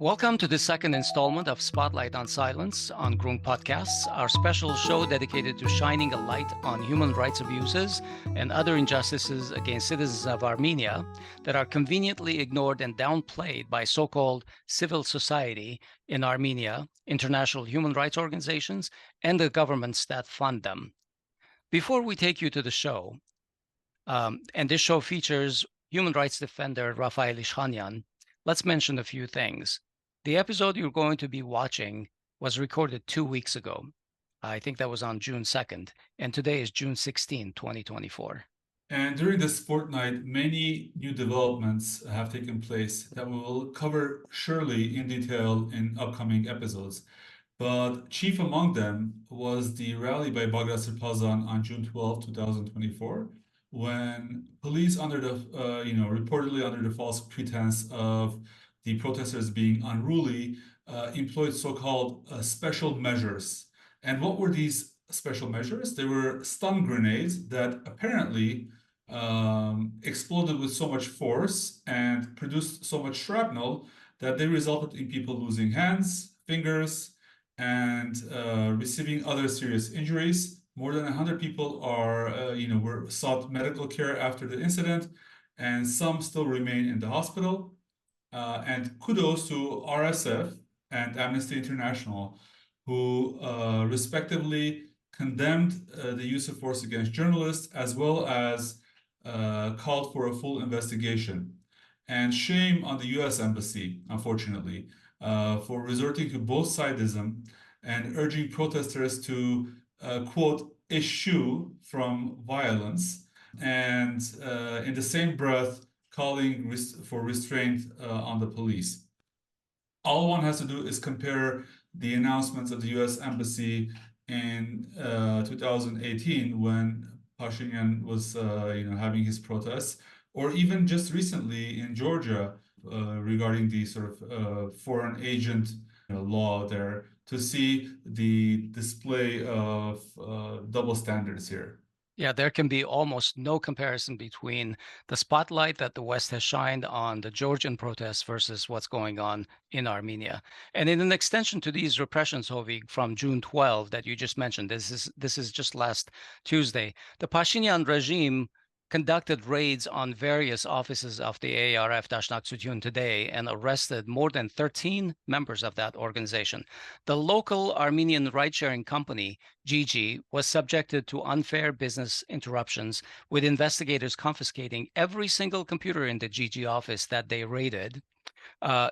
Welcome to the second installment of Spotlight on Silence on Grung Podcasts, our special show dedicated to shining a light on human rights abuses and other injustices against citizens of Armenia that are conveniently ignored and downplayed by so-called civil society in Armenia, international human rights organizations, and the governments that fund them. Before we take you to the show, and this show features human rights defender Rafael Ishkhanyan, let's mention a few things. The episode you're going to be watching was recorded 2 weeks ago. I think that was on June 2nd, and today is June 16, 2024. And during this fortnight, many new developments have taken place that we will cover surely in detail in upcoming episodes. But chief among them was the rally by Bagrat Sirpazan on June 12, 2024, when police reportedly under the false pretense of the protesters being unruly, employed so-called special measures. And what were these special measures? They were stun grenades that apparently exploded with so much force and produced so much shrapnel that they resulted in people losing hands, fingers, and receiving other serious injuries. More than 100 people were sought medical care after the incident, and some still remain in the hospital. And kudos to RSF and Amnesty International, who respectively condemned the use of force against journalists, as well as called for a full investigation. And shame on the US Embassy, unfortunately, for resorting to both sidism and urging protesters to, quote, eschew from violence, and in the same breath, calling for restraint on the police. All one has to do is compare the announcements of the US Embassy in 2018 when Pashinyan was having his protests, or even just recently in Georgia regarding the sort of foreign agent law there, to see the display of double standards here. Yeah, there can be almost no comparison between the spotlight that the West has shined on the Georgian protests versus what's going on in Armenia. And in an extension to these repressions, Hovik, from June 12 that you just mentioned, this is just last Tuesday, the Pashinyan regime conducted raids on various offices of the ARF Dashnak today and arrested more than 13 members of that organization. The local Armenian ride-sharing company, Gigi, was subjected to unfair business interruptions, with investigators confiscating every single computer in the Gigi office that they raided,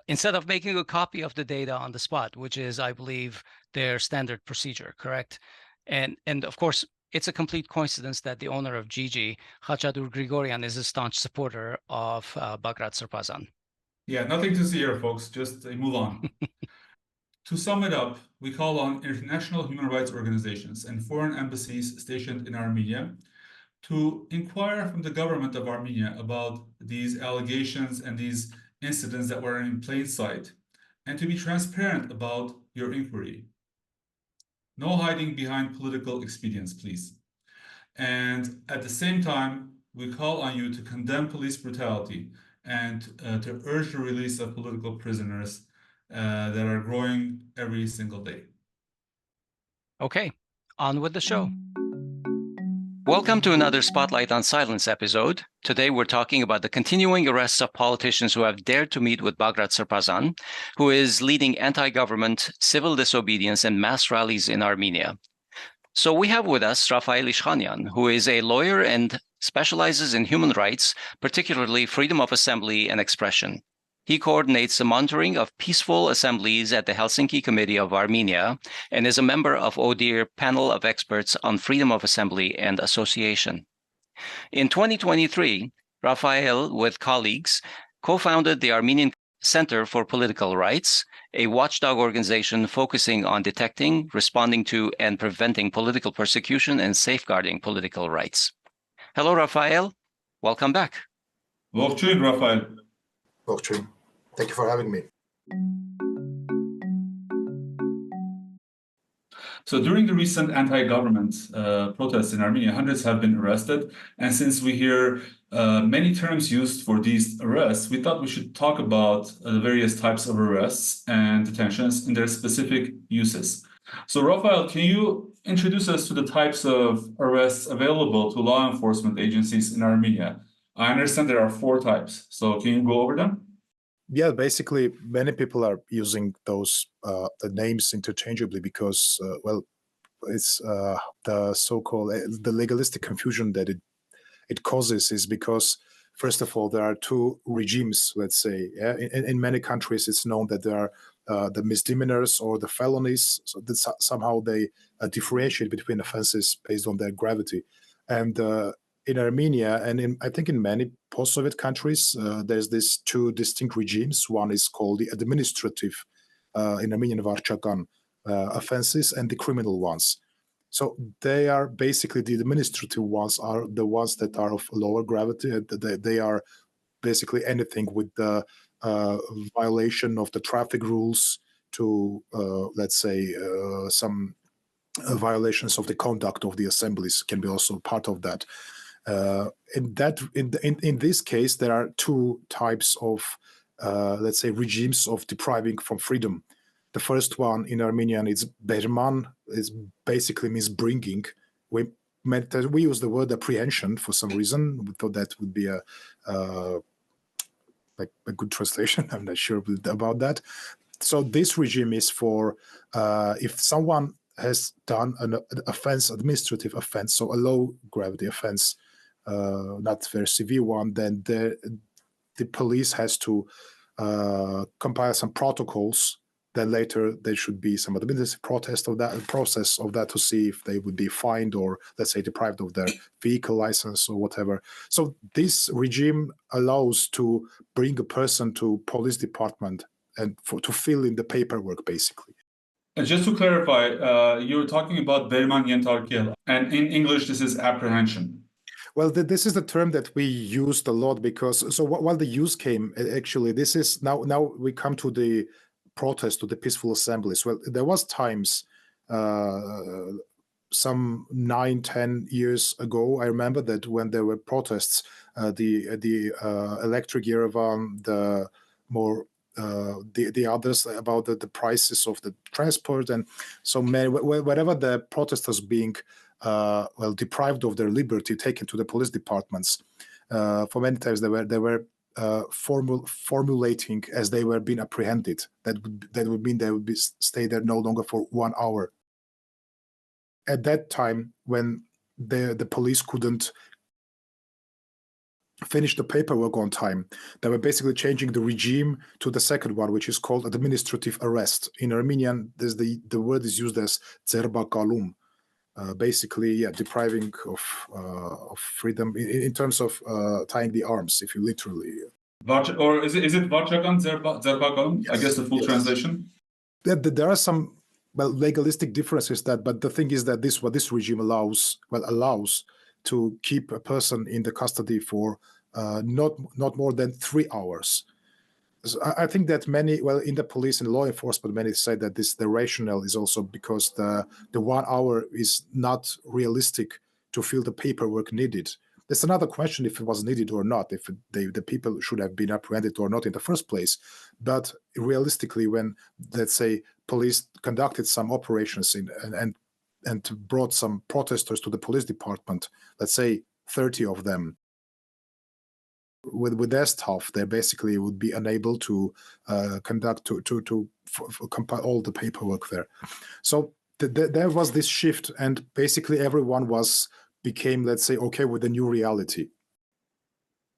instead of making a copy of the data on the spot, which is, I believe, their standard procedure, correct? And of course, it's a complete coincidence that the owner of Gigi, Khachadur Grigoryan, is a staunch supporter of Bagrat Sirpazan. Yeah, nothing to see here, folks. Just move on. To sum it up, we call on international human rights organizations and foreign embassies stationed in Armenia to inquire from the government of Armenia about these allegations and these incidents that were in plain sight, and to be transparent about your inquiry. No hiding behind political expedience, please. And at the same time, we call on you to condemn police brutality and to urge the release of political prisoners that are growing every single day. Okay, on with the show. Welcome to another Spotlight on Silence episode. Today we're talking about the continuing arrests of politicians who have dared to meet with Bagrat Sirpazan, who is leading anti-government, civil disobedience, and mass rallies in Armenia. So we have with us Rafael Ishkhanyan, who is a lawyer and specializes in human rights, particularly freedom of assembly and expression. He coordinates the monitoring of peaceful assemblies at the Helsinki Committee of Armenia and is a member of ODIHR panel of experts on freedom of assembly and association. In 2023, Rafael, with colleagues, co-founded the Armenian Center for Political Rights, a watchdog organization focusing on detecting, responding to, and preventing political persecution and safeguarding political rights. Hello, Rafael. Welcome back. Ողջույն, Rafael. Ողջույն. Thank you for having me. So during the recent anti-government protests in Armenia, hundreds have been arrested. And since we hear many terms used for these arrests, we thought we should talk about the various types of arrests and detentions and their specific uses. So Rafael, can you introduce us to the types of arrests available to law enforcement agencies in Armenia? I understand there are 4 types. So can you go over them? Yeah, basically, many people are using those the names interchangeably because, well, it's the so-called the legalistic confusion that it causes is because, first of all, there are 2 regimes. Let's say, yeah? In many countries, it's known that there are the misdemeanors or the felonies. So that somehow they differentiate between offenses based on their gravity, and in Armenia and I think in many post-Soviet countries, there's these 2 distinct regimes. One is called the administrative, in Armenian Varchakan, offenses, and the criminal ones. So they are basically the administrative ones are the ones that are of lower gravity. They are basically anything with the violation of the traffic rules to, let's say, some violations of the conduct of the assemblies can be also part of that. In this case, there are 2 types of, let's say, regimes of depriving from freedom. The first one in Armenian is berman, is basically means bringing. We use the word apprehension for some reason. We thought that would be like a good translation. I'm not sure about that. So this regime is for if someone has done an offense, administrative offense, so a low gravity offense, not very severe one, then the police has to compile some protocols. Then later there should be some administrative process of that to see if they would be fined or, let's say, deprived of their vehicle license or whatever. So this regime allows to bring a person to police department and to fill in the paperwork, basically. And just to clarify, you're talking about Berman Yentarkel, and in English this is apprehension. Well, this is the term that we used a lot because, so while the use came, actually, this is, now we come to the protest, to the peaceful assemblies. Well, there was times, some 9-10 years ago, I remember that when there were protests, the electric Yerevan, the more the others about the prices of the transport, and so many, wherever the protesters being deprived of their liberty, taken to the police departments. For many times they were formulating as they were being apprehended. That would mean they would stay there no longer for 1 hour. At that time, when the police couldn't finish the paperwork on time, they were basically changing the regime to the second one, which is called administrative arrest. In Armenian, there's the word is used as zerbakalum. Basically, yeah, depriving of freedom in terms of tying the arms, if you literally. Or is it Varchakan, Zerbakalum? Yes, I guess the full translation. There are some legalistic differences but the thing is that this regime allows to keep a person in the custody for not more than 3 hours. I think that many, in the police and law enforcement, many say that the rationale is also because the 1 hour is not realistic to fill the paperwork needed. There's another question if it was needed or not, if the people should have been apprehended or not in the first place. But realistically, when, let's say, police conducted some operations and brought some protesters to the police department, let's say 30 of them, with their staff, they basically would be unable to conduct to compile all the paperwork there. So there was this shift, and basically everyone became, let's say, okay with the new reality,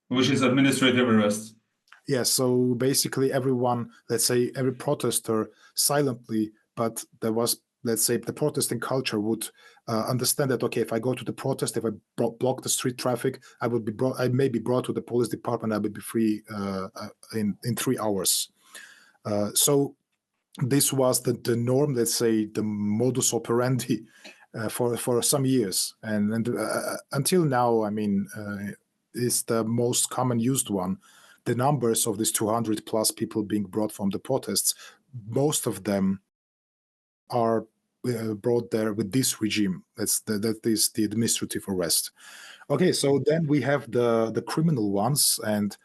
which is administrative arrest. Yeah. So basically everyone, let's say, every protester silently, but there was, let's say, the protesting culture would understand that, okay, if I go to the protest, if I block the street traffic, I may be brought to the police department. I will be free in 3 hours. So this was the norm, let's say, the modus operandi for some years, and until now, I mean, is the most common used one. The numbers of these 200 plus people being brought from the protests, most of them are brought there with this regime. That is the administrative arrest. Okay, so then we have the criminal ones, and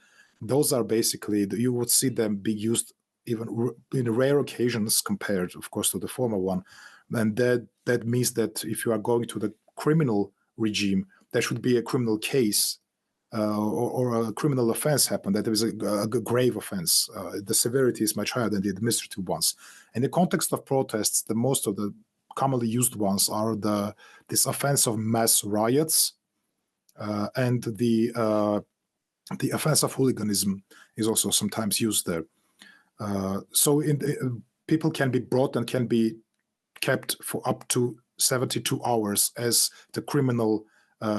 those are basically, you would see them being used even in rare occasions compared, of course, to the former one. And that means that if you are going to the criminal regime, there should be a criminal case or a criminal offense happened, that there is a grave offense. The severity is much higher than the administrative ones. In the context of protests, the most of the commonly used ones are this offense of mass riots, and the offense of hooliganism is also sometimes used there. So people can be brought and can be kept for up to 72 hours as the criminal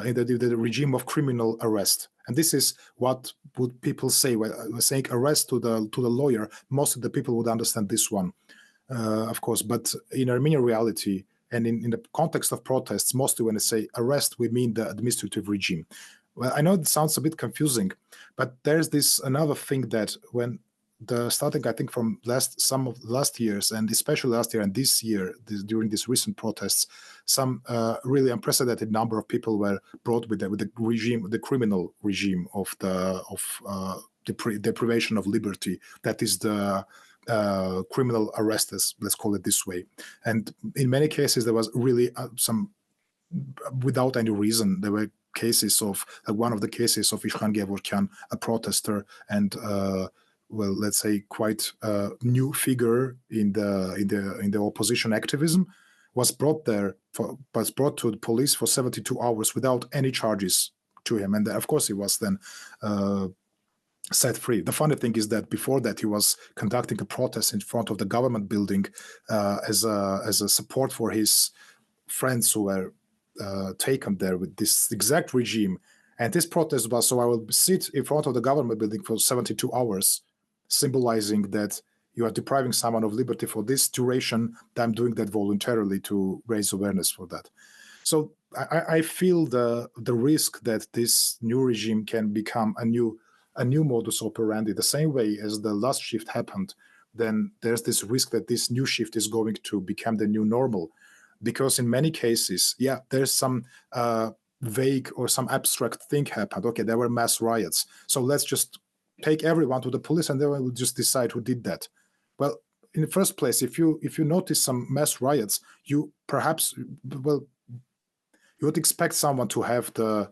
in the regime of criminal arrest. And this is what would people say when saying arrest to the lawyer. Most of the people would understand this one, of course. But in Armenian reality and in the context of protests, mostly when I say arrest, we mean the administrative regime. Well, I know it sounds a bit confusing, but there's this another thing that when starting, I think, from some of last years, and especially last year and this year, during these recent protests, some really unprecedented number of people were brought with the regime, the criminal regime of deprivation of liberty. That is the criminal arrest, let's call it this way. And in many cases, there was really some, without any reason, there were cases of one of the cases of Ishkhanyan, a protester, and well, let's say quite a new figure in the opposition activism, was brought to the police for 72 hours without any charges to him, and of course he was then set free. The funny thing is that before that he was conducting a protest in front of the government building as a support for his friends who were taken there with this exact regime. And this protest was, so I will sit in front of the government building for 72 hours, symbolizing that you are depriving someone of liberty for this duration. I'm doing that voluntarily to raise awareness for that. So I feel the risk that this new regime can become a new modus operandi, the same way as the last shift happened. Then there's this risk that this new shift is going to become the new normal, because in many cases, yeah, there's some vague or some abstract thing happened. Okay, there were mass riots, so let's just take everyone to the police and then we'll just decide who did that. Well, in the first place, if you notice some mass riots, you would expect someone to have the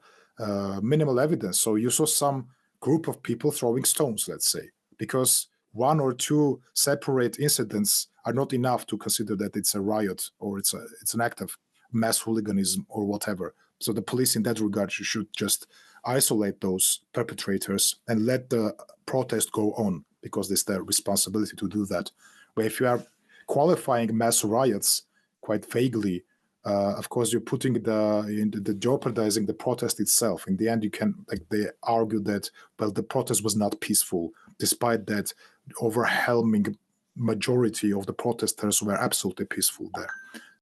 minimal evidence. So you saw some group of people throwing stones, let's say, because one or two separate incidents are not enough to consider that it's a riot or it's an act of mass hooliganism or whatever. So the police in that regard should just isolate those perpetrators and let the protest go on, because it's their responsibility to do that. But if you are qualifying mass riots quite vaguely, of course, you're putting the jeopardizing the protest itself. In the end, you can, like, they argue that, well, the protest was not peaceful, despite that overwhelming majority of the protesters were absolutely peaceful there.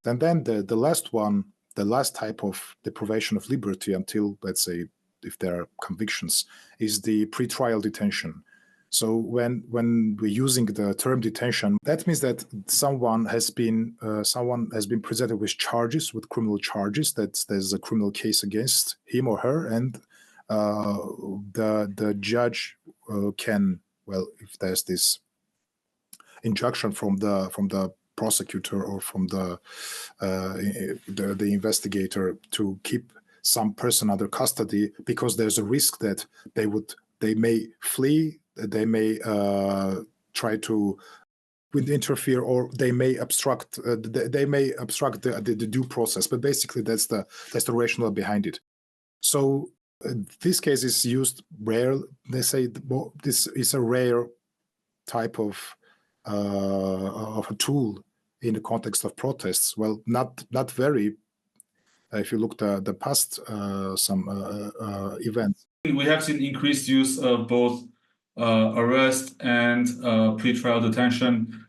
And then the last one, the last type of deprivation of liberty until, let's say, if there are convictions, is the pretrial detention. So when we're using the term detention, that means that someone has been presented with charges, with criminal charges, that there's a criminal case against him or her, and the judge can, well, if there's this injunction from the prosecutor or from the investigator to keep some person under custody, because there's a risk that they may flee, they may try to interfere, or they may obstruct the due process. But basically, that's the rationale behind it. So this case is used rare. They say this is a rare type of a tool in the context of protests. Well, not very. If you look at the past some events, we have seen increased use of both arrest and pretrial detention.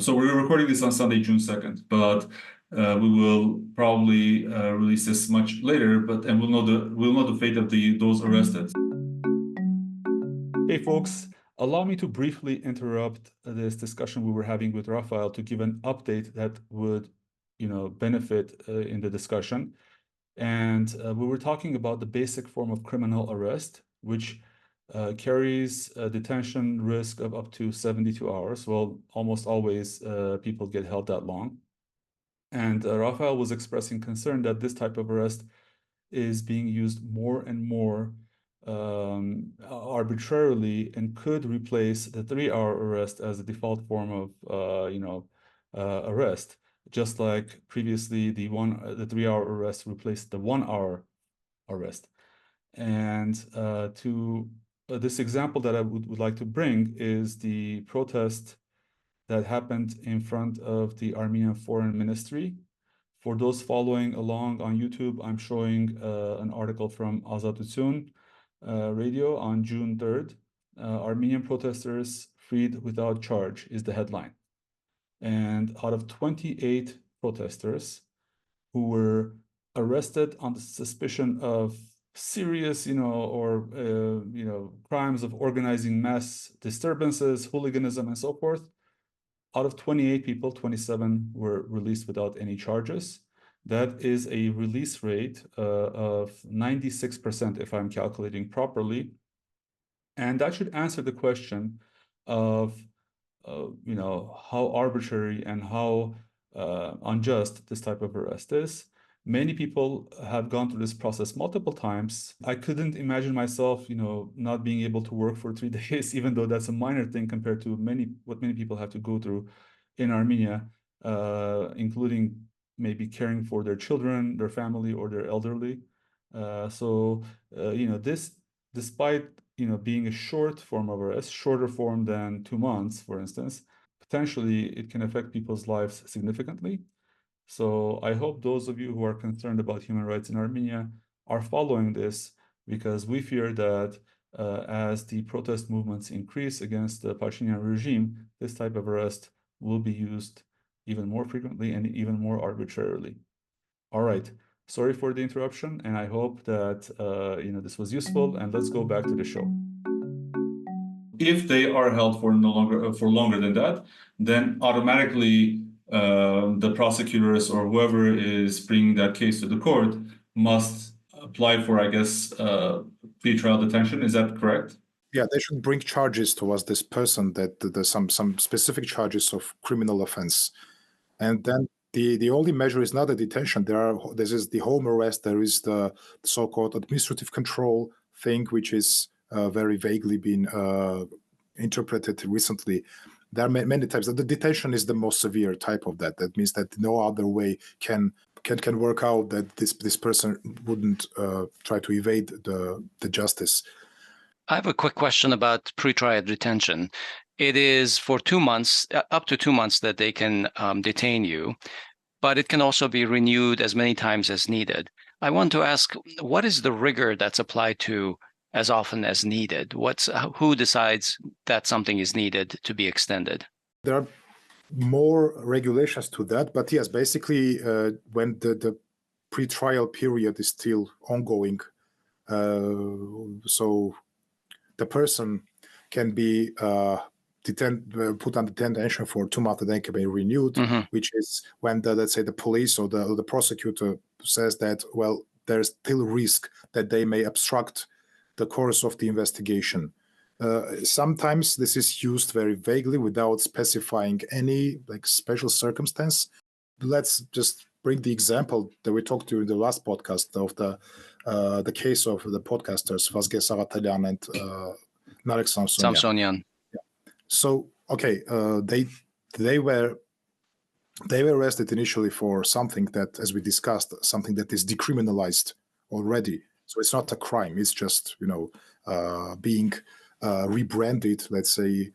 So we're recording this on Sunday, June 2nd, but we will probably release this much later. And we'll know the fate of those arrested. Hey, folks. Allow me to briefly interrupt this discussion we were having with Rafael to give an update that would benefit in the discussion. And we were talking about the basic form of criminal arrest, which carries a detention risk of up to 72 hours. Well, almost always people get held that long. And Rafael was expressing concern that this type of arrest is being used more and more arbitrarily and could replace the 3-hour arrest as a default form of arrest, just like previously the 3-hour arrest replaced the 1-hour arrest. And this example that I would like to bring is the protest that happened in front of the Armenian Foreign Ministry. For those following along on YouTube, I'm showing an article from Azadutsun radio on June 3rd. Armenian protesters freed without charge is the headline. And out of 28 protesters who were arrested on the suspicion of serious, crimes of organizing mass disturbances, hooliganism, and so forth, out of 28 people, 27 were released without any charges. That is a release rate of 96%, if I'm calculating properly. And that should answer the question of, how arbitrary and how unjust this type of arrest is. Many people have gone through this process multiple times. I couldn't imagine myself, not being able to work for 3 days, even though that's a minor thing compared to what many people have to go through in Armenia, including maybe caring for their children, their family, or their elderly. This, despite being a short form of arrest, shorter form than 2 months, for instance, potentially it can affect people's lives significantly. So I hope those of you who are concerned about human rights in Armenia are following this, because we fear that as the protest movements increase against the Pashinyan regime, this type of arrest will be used even more frequently and even more arbitrarily. All right. Sorry for the interruption, and I hope that this was useful. And let's go back to the show. If they are held for longer than that, then automatically the prosecutors or whoever is bringing that case to the court must apply for, I guess, pretrial detention. Is that correct? Yeah, they should bring charges towards this person, that there's some specific charges of criminal offense, and then the only measure is not a detention. This is the home arrest. There is the so-called administrative control thing, which is very vaguely been interpreted recently. There are many types. The detention is the most severe type of that. That means that no other way can work out that this person wouldn't try to evade the justice. I have a quick question about pretrial detention. It is for 2 months, up to 2 months, that they can detain you, but it can also be renewed as many times as needed. I want to ask, what is the rigor that's applied to as often as needed? Who decides that something is needed to be extended? There are more regulations to that, but yes, basically when the pretrial period is still ongoing, so the person can be put under detention for 2 months and then can be renewed, which is when let's say the police or the prosecutor says that, well, there's still risk that they may obstruct the course of the investigation. Sometimes this is used very vaguely without specifying any special circumstance. Let's just bring the example that we talked during the last podcast of the case of the podcasters Vazgen Saghatelyan and Narek Samsonyan. Yeah. So okay, they were arrested initially for something that, as we discussed, something that is decriminalized already. So it's not a crime. It's just being rebranded, let's say,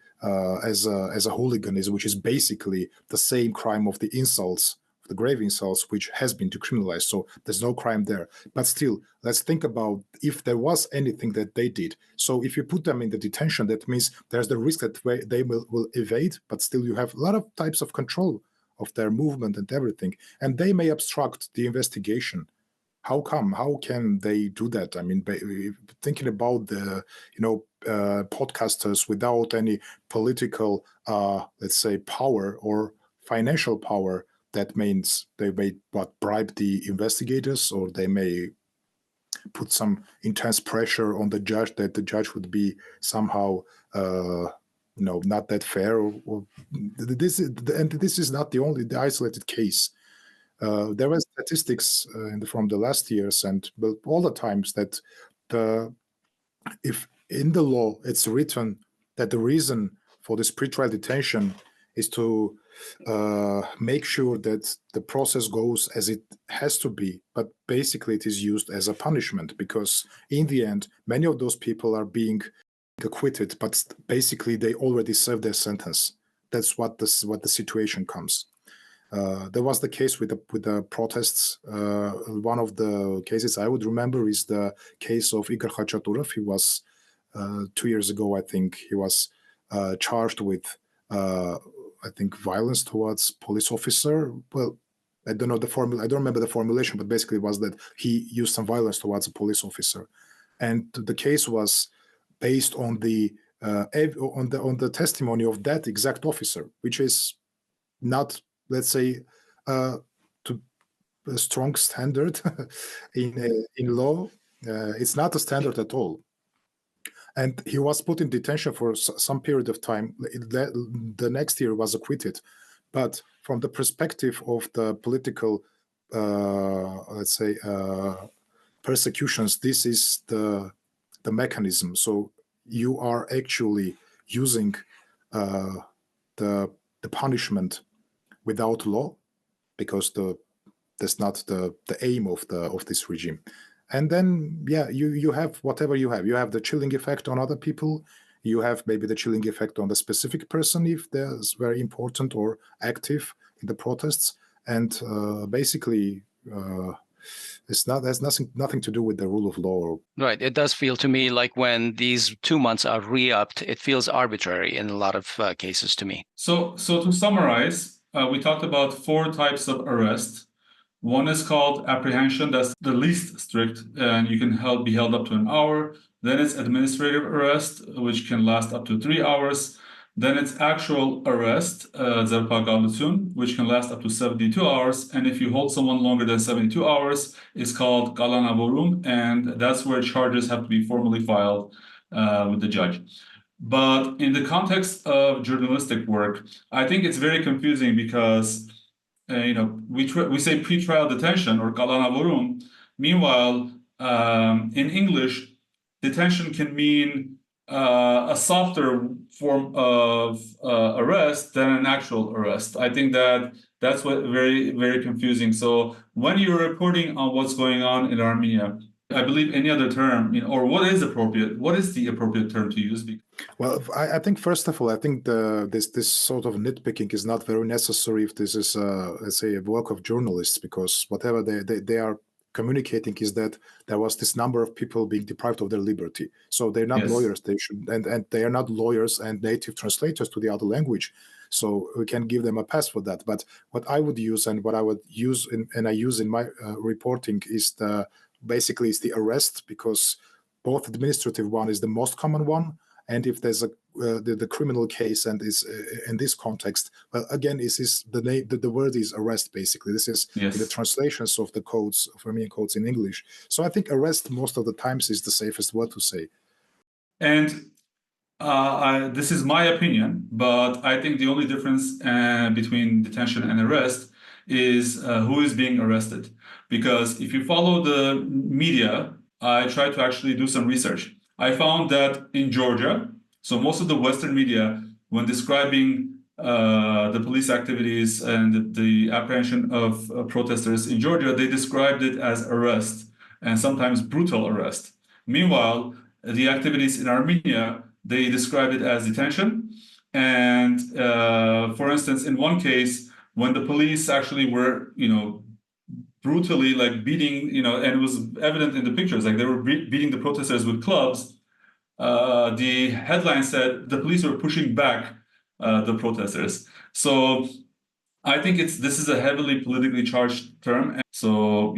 as a hooliganism, which is basically the same crime of the insults, the grave insults, which has been decriminalized. So there's no crime there. But still, let's think about if there was anything that they did. So if you put them in the detention, that means there's the risk that they will evade, but still you have a lot of types of control of their movement and everything, and they may obstruct the investigation. How come? How can they do that? I mean, thinking about the podcasters without any political, let's say, power or financial power, that means they may bribe the investigators, or they may put some intense pressure on the judge that the judge would be somehow not that fair. Or this is not the isolated case. There were statistics from the last years and all the times that if in the law it's written that the reason for this pretrial detention is to make sure that the process goes as it has to be, but basically it is used as a punishment, because in the end many of those people are being acquitted, but basically they already served their sentence. That's what the situation comes. There was the case with the protests. One of the cases I would remember is the case of Igor Khachaturov. He was 2 years ago, I think, he was charged with I think violence towards police officer. Well, I don't know the formula. I don't remember the formulation, but basically it was that he used some violence towards a police officer, and the case was based on the testimony of that exact officer, which is not, let's say, to a strong standard in law. It's not a standard at all. And he was put in detention for some period of time. The next year was acquitted. But from the perspective of the political, let's say, persecutions, this is the mechanism. So you are actually using the punishment without law, because that's not the aim of this regime. And then, yeah, you have whatever you have. You have the chilling effect on other people. You have maybe the chilling effect on the specific person if they're very important or active in the protests. And basically, there's nothing to do with the rule of law. Right. It does feel to me like when these 2 months are re-upped, it feels arbitrary in a lot of cases to me. So to summarize, we talked about 4 types of arrest. One is called apprehension. That's the least strict, and you can be held up to an hour. Then it's administrative arrest, which can last up to 3 hours. Then it's actual arrest, which can last up to 72 hours. And if you hold someone longer than 72 hours, it's called kalanavorum, and that's where charges have to be formally filed with the judge. But in the context of journalistic work, I think it's very confusing because we say pretrial detention or kalanavorum. Meanwhile, in English, detention can mean a softer form of arrest than an actual arrest. I think that's what very, very confusing. So when you're reporting on what's going on in Armenia, I believe any other term, or what is appropriate? What is the appropriate term to use? Well, I think first of all, I think this sort of nitpicking is not very necessary if this is, let's say, a work of journalists, because whatever they are communicating is that there was this number of people being deprived of their liberty. So they're not lawyers. They should, and they are not lawyers and native translators to the other language. So we can give them a pass for that. But what I would use and what I would use and I use in my reporting is basically it's the arrest, because both administrative one is the most common one, and if there's the criminal case and is in this context, well, again, the word is arrest. Basically, this is in the translations of the codes of Armenian codes in English. So I think arrest most of the times is the safest word to say. And this is my opinion, but I think the only difference between detention and arrest is who is being arrested. Because if you follow the media, I tried to actually do some research. I found that in Georgia, so most of the Western media, when describing the police activities and the apprehension of protesters in Georgia, they described it as arrest and sometimes brutal arrest. Meanwhile, the activities in Armenia, they described it as detention. And for instance, in one case, when the police actually were, brutally beating, and it was evident in the pictures, they were beating the protesters with clubs. The headline said the police were pushing back the protesters. So I think this is a heavily politically charged term. And so,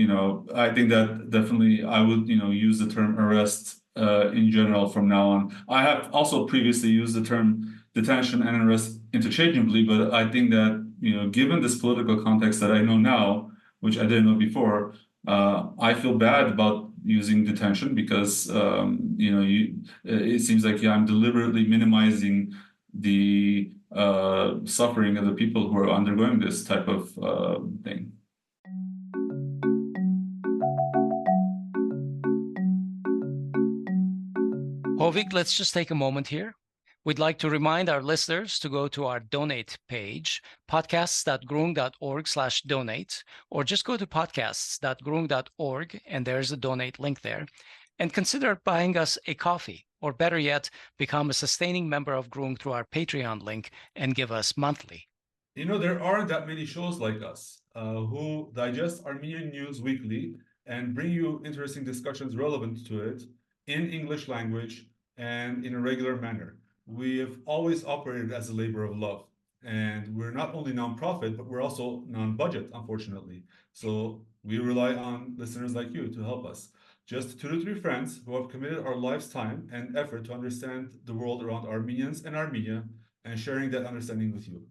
I think that definitely I would, use the term arrest in general from now on. I have also previously used the term detention and arrest interchangeably, but I think that, given this political context that I know now, which I didn't know before, I feel bad about using detention because, it seems like, I'm deliberately minimizing the suffering of the people who are undergoing this type of thing. Hovik, let's just take a moment here. We'd like to remind our listeners to go to our donate page, podcasts.grung.org/donate, or just go to podcasts.grung.org, and there's a donate link there, and consider buying us a coffee, or better yet, become a sustaining member of Grung through our Patreon link and give us monthly. There aren't that many shows like us who digest Armenian news weekly and bring you interesting discussions relevant to it in English language and in a regular manner. We have always operated as a labor of love, and we're not only nonprofit, but we're also non-budget, unfortunately. So we rely on listeners like you to help us. Just 2 to 3 friends who have committed our life's time and effort to understand the world around Armenians and Armenia and sharing that understanding with you.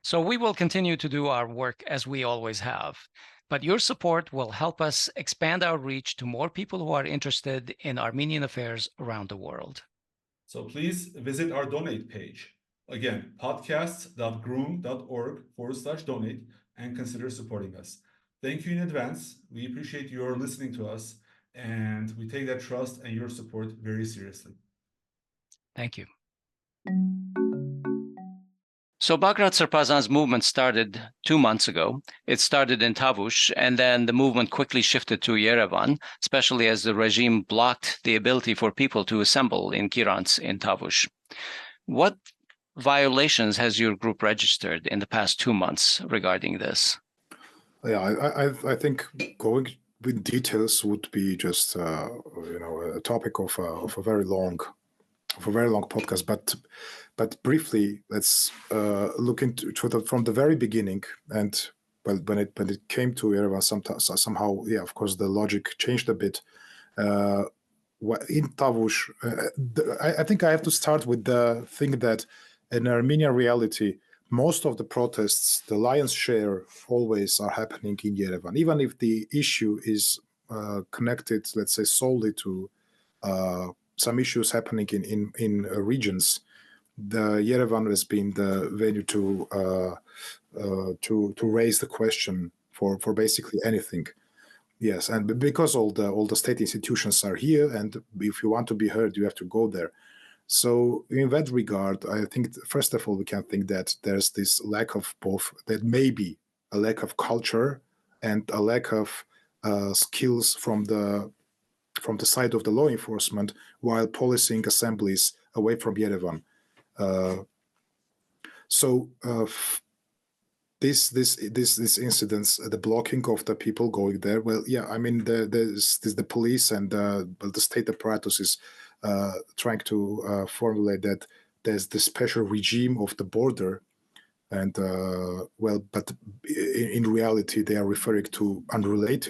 So we will continue to do our work as we always have, but your support will help us expand our reach to more people who are interested in Armenian affairs around the world. So please visit our donate page. Again, podcasts.grung.org/donate and consider supporting us. Thank you in advance. We appreciate your listening to us, and we take that trust and your support very seriously. Thank you. So Bagrat Sarpazan's movement started 2 months ago. It started in Tavush, and then the movement quickly shifted to Yerevan, especially as the regime blocked the ability for people to assemble in Kirans in Tavush. What violations has your group registered in the past 2 months regarding this? Yeah, I think going with details would be just a topic of a very long podcast, but briefly, let's look into it from the very beginning. And when it came to Yerevan, somehow, of course, the logic changed a bit. In Tavush, I think I have to start with the thing that in Armenian reality, most of the protests, the lion's share, always are happening in Yerevan, even if the issue is connected, let's say, solely to some issues happening in regions. The Yerevan has been the venue to raise the question for basically anything. Yes, and because all the state institutions are here, and if you want to be heard, you have to go there. So in that regard, I think first of all we can think that there's this lack of both. That may be a lack of culture and a lack of skills from the side of the law enforcement while policing assemblies away from Yerevan. This incidents, the blocking of the people going there. Well, yeah, I mean, there's the police and the state apparatus is trying to formulate that there's the special regime of the border, and but in reality they are referring to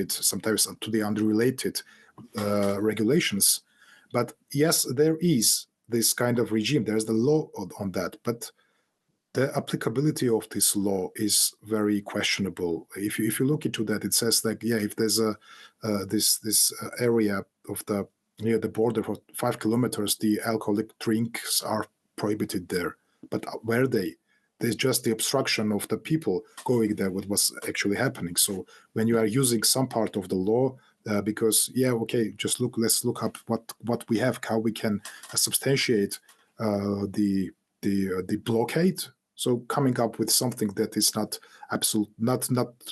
sometimes to the unrelated regulations. But yes, there is this kind of regime. There's the law on that, but the applicability of this law is very questionable. If you look into that, it says like, if there's this area of near the border for 5 kilometers, the alcoholic drinks are prohibited there. But where there's just the obstruction of the people going there, what was actually happening. So when you are using some part of the law, because let's look up what we have, how we can substantiate the blockade. So coming up with something that is not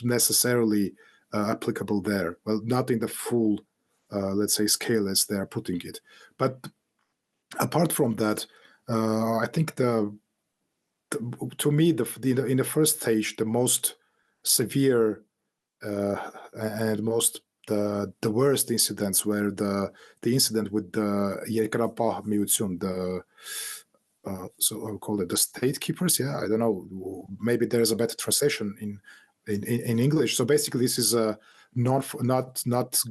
necessarily applicable there. Well, not in the full, let's say, scale as they are putting it. But apart from that, I think to me, in the first stage, the most severe and most the worst incidents were the incident with the Yerkrapah Miutsun, so I would call it the state keepers. Yeah, I don't know. Maybe there's a better translation in English. So basically, this is a not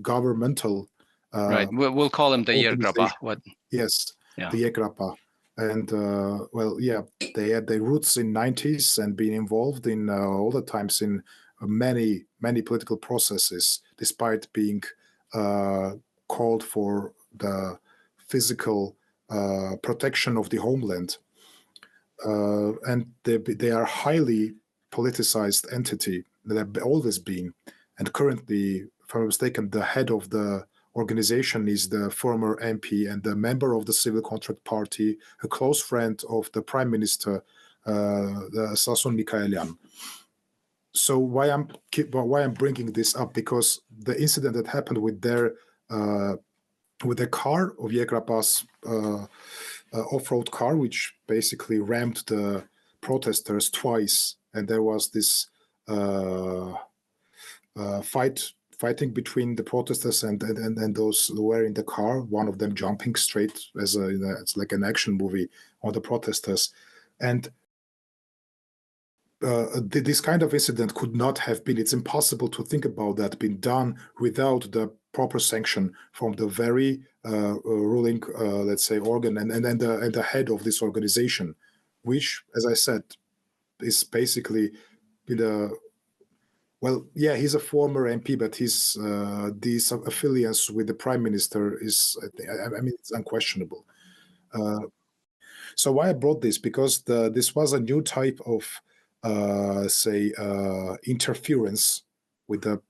governmental. Right. We'll call him the Yerkrapah. Yes, yeah. the Yerkrapah. And they had their roots in 90s and been involved in all the times in many political processes, despite being called for the physical protection of the homeland. And they are highly politicized entity. They've always been. And currently, if I'm mistaken, the head of the organization is the former MP and the member of the Civil Contract Party, a close friend of the Prime Minister, Sasun Mikaelian. So why I'm bringing this up? Because the incident that happened with their car of Yegrap's off-road car, which basically rammed the protesters twice, and there was this fighting between the protesters and those who were in the car. One of them jumping straight it's like an action movie on the protesters, and this kind of incident could not have been. It's impossible to think about that being done without the proper sanction from the very ruling, let's say, organ and the head of this organization, which, as I said, is basically he's a former MP, but these affiliates with the prime minister is, it's unquestionable. So why I brought this? Because this was a new type of, interference with the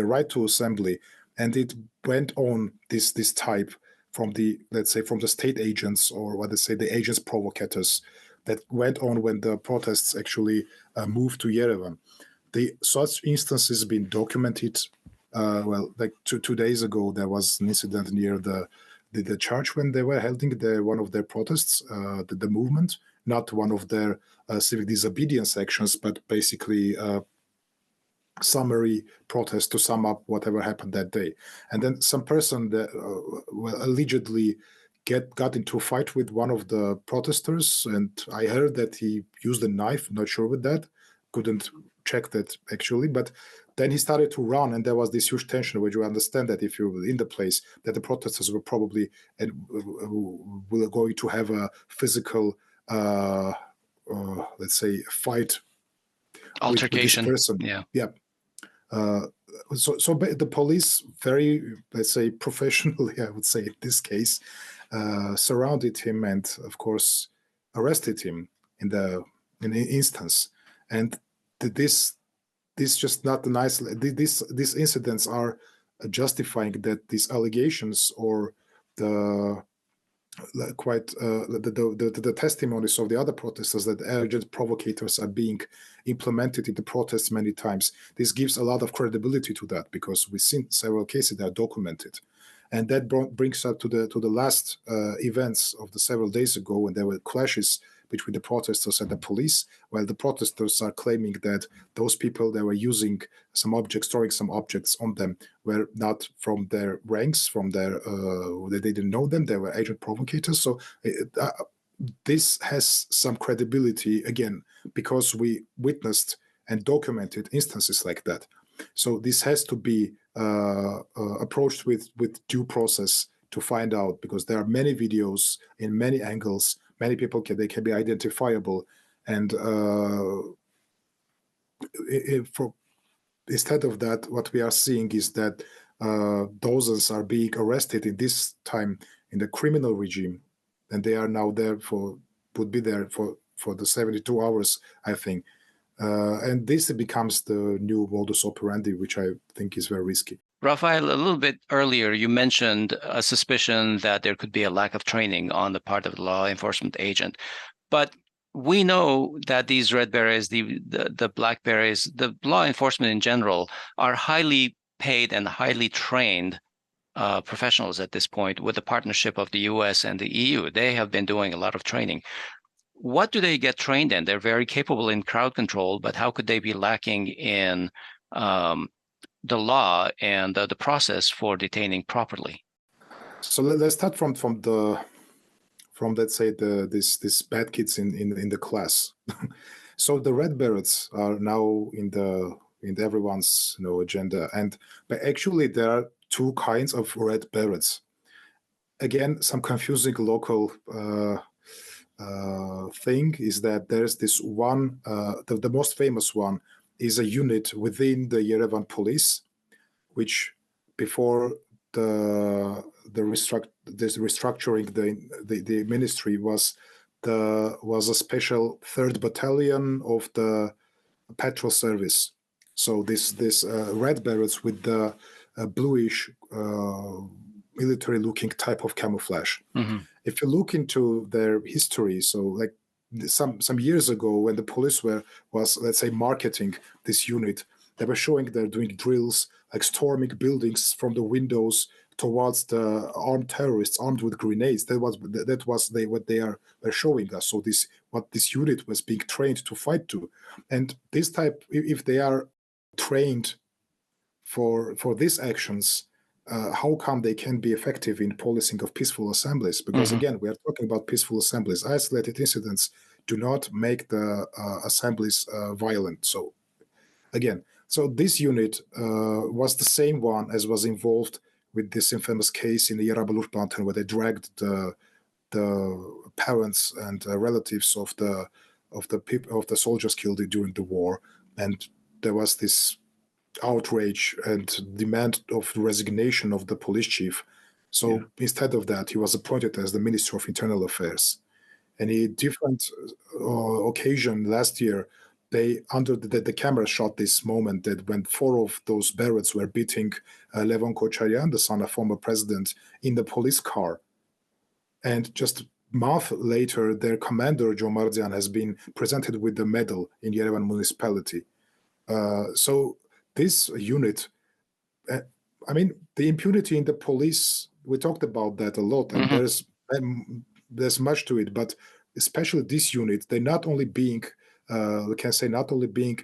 right to assembly, and it went on this type from the state agents, or what they say, the agents provocateurs, that went on when the protests actually moved to Yerevan. Such instances been documented. Like two days ago, there was an incident near the church when they were holding one of their protests, the movement, not one of their civic disobedience actions, but basically summary protest to sum up whatever happened that day. And then some person that allegedly got into a fight with one of the protesters, and I heard that he used a knife. Not sure with that, couldn't check that actually, but then he started to run, and there was this huge tension, where you understand that if you're in the place, that the protesters were probably were going to have a physical, let's say, fight, altercation. With this person. Yeah. So the police, very, let's say, professionally, I would say in this case, surrounded him and, of course, arrested him in the instance. And this just not nice. These incidents are justifying that these allegations or the testimonies of the other protesters that agent provocators are being implemented in the protests many times. This gives a lot of credibility to that, because we've seen several cases that are documented. And that brings us to the last events of the several days ago, when there were clashes between the protesters and the police, while the protesters are claiming that those people that were using some objects, storing some objects on them, were not from their ranks, from their, they didn't know them, they were agent provocators. So this has some credibility, again, because we witnessed and documented instances like that. So this has to be approached with due process to find out, because there are many videos in many angles. Many people they can be identifiable, and instead of that, what we are seeing is that dozens are being arrested in this time in the criminal regime, and they are now would be there for the 72 hours, I think. And this becomes the new modus operandi, which I think is very risky. Rafael, a little bit earlier, you mentioned a suspicion that there could be a lack of training on the part of the law enforcement agent. But we know that these red berets, the black berets, the law enforcement in general, are highly paid and highly trained professionals at this point, with the partnership of the US and the EU. They have been doing a lot of training. What do they get trained in? They're very capable in crowd control, but how could they be lacking in the law and the process for detaining properly? So let's start from let's say this bad kids in the class. So the red berets are now in everyone's agenda, but actually there are two kinds of red berets. Again, some confusing local thing is that there's this one, the most famous one is a unit within the Yerevan police, which before this restructuring the ministry was a special 3rd battalion of the patrol service. So this red berets with the bluish military-looking type of camouflage. Mm-hmm. If you look into their history, so like some years ago, when the police was let's say marketing this unit, they were showing they're doing drills, like storming buildings from the windows towards the armed terrorists armed with grenades. That was what they were showing us. So what this unit was being trained to fight to, and this type, if they are trained for these actions, how come they can be effective in policing of peaceful assemblies? Because again, we are talking about peaceful assemblies. Isolated incidents do not make the assemblies violent. So again, so this unit was the same one as was involved with this infamous case in the Yarabalur mountain, where they dragged the parents and relatives of the soldiers killed during the war, and there was this outrage and demand of resignation of the police chief. So instead of that, he was appointed as the Minister of Internal Affairs. And a different occasion last year, they the camera shot this moment that when 4 of those Berets were beating Levon Kocharian, the son of former president, in the police car. And just a month later, their commander, Jomardzian, has been presented with the medal in Yerevan municipality. So this unit, I mean, the impunity in the police, we talked about that a lot, and there's much to it, but especially this unit, they're not only being, we can say, not only being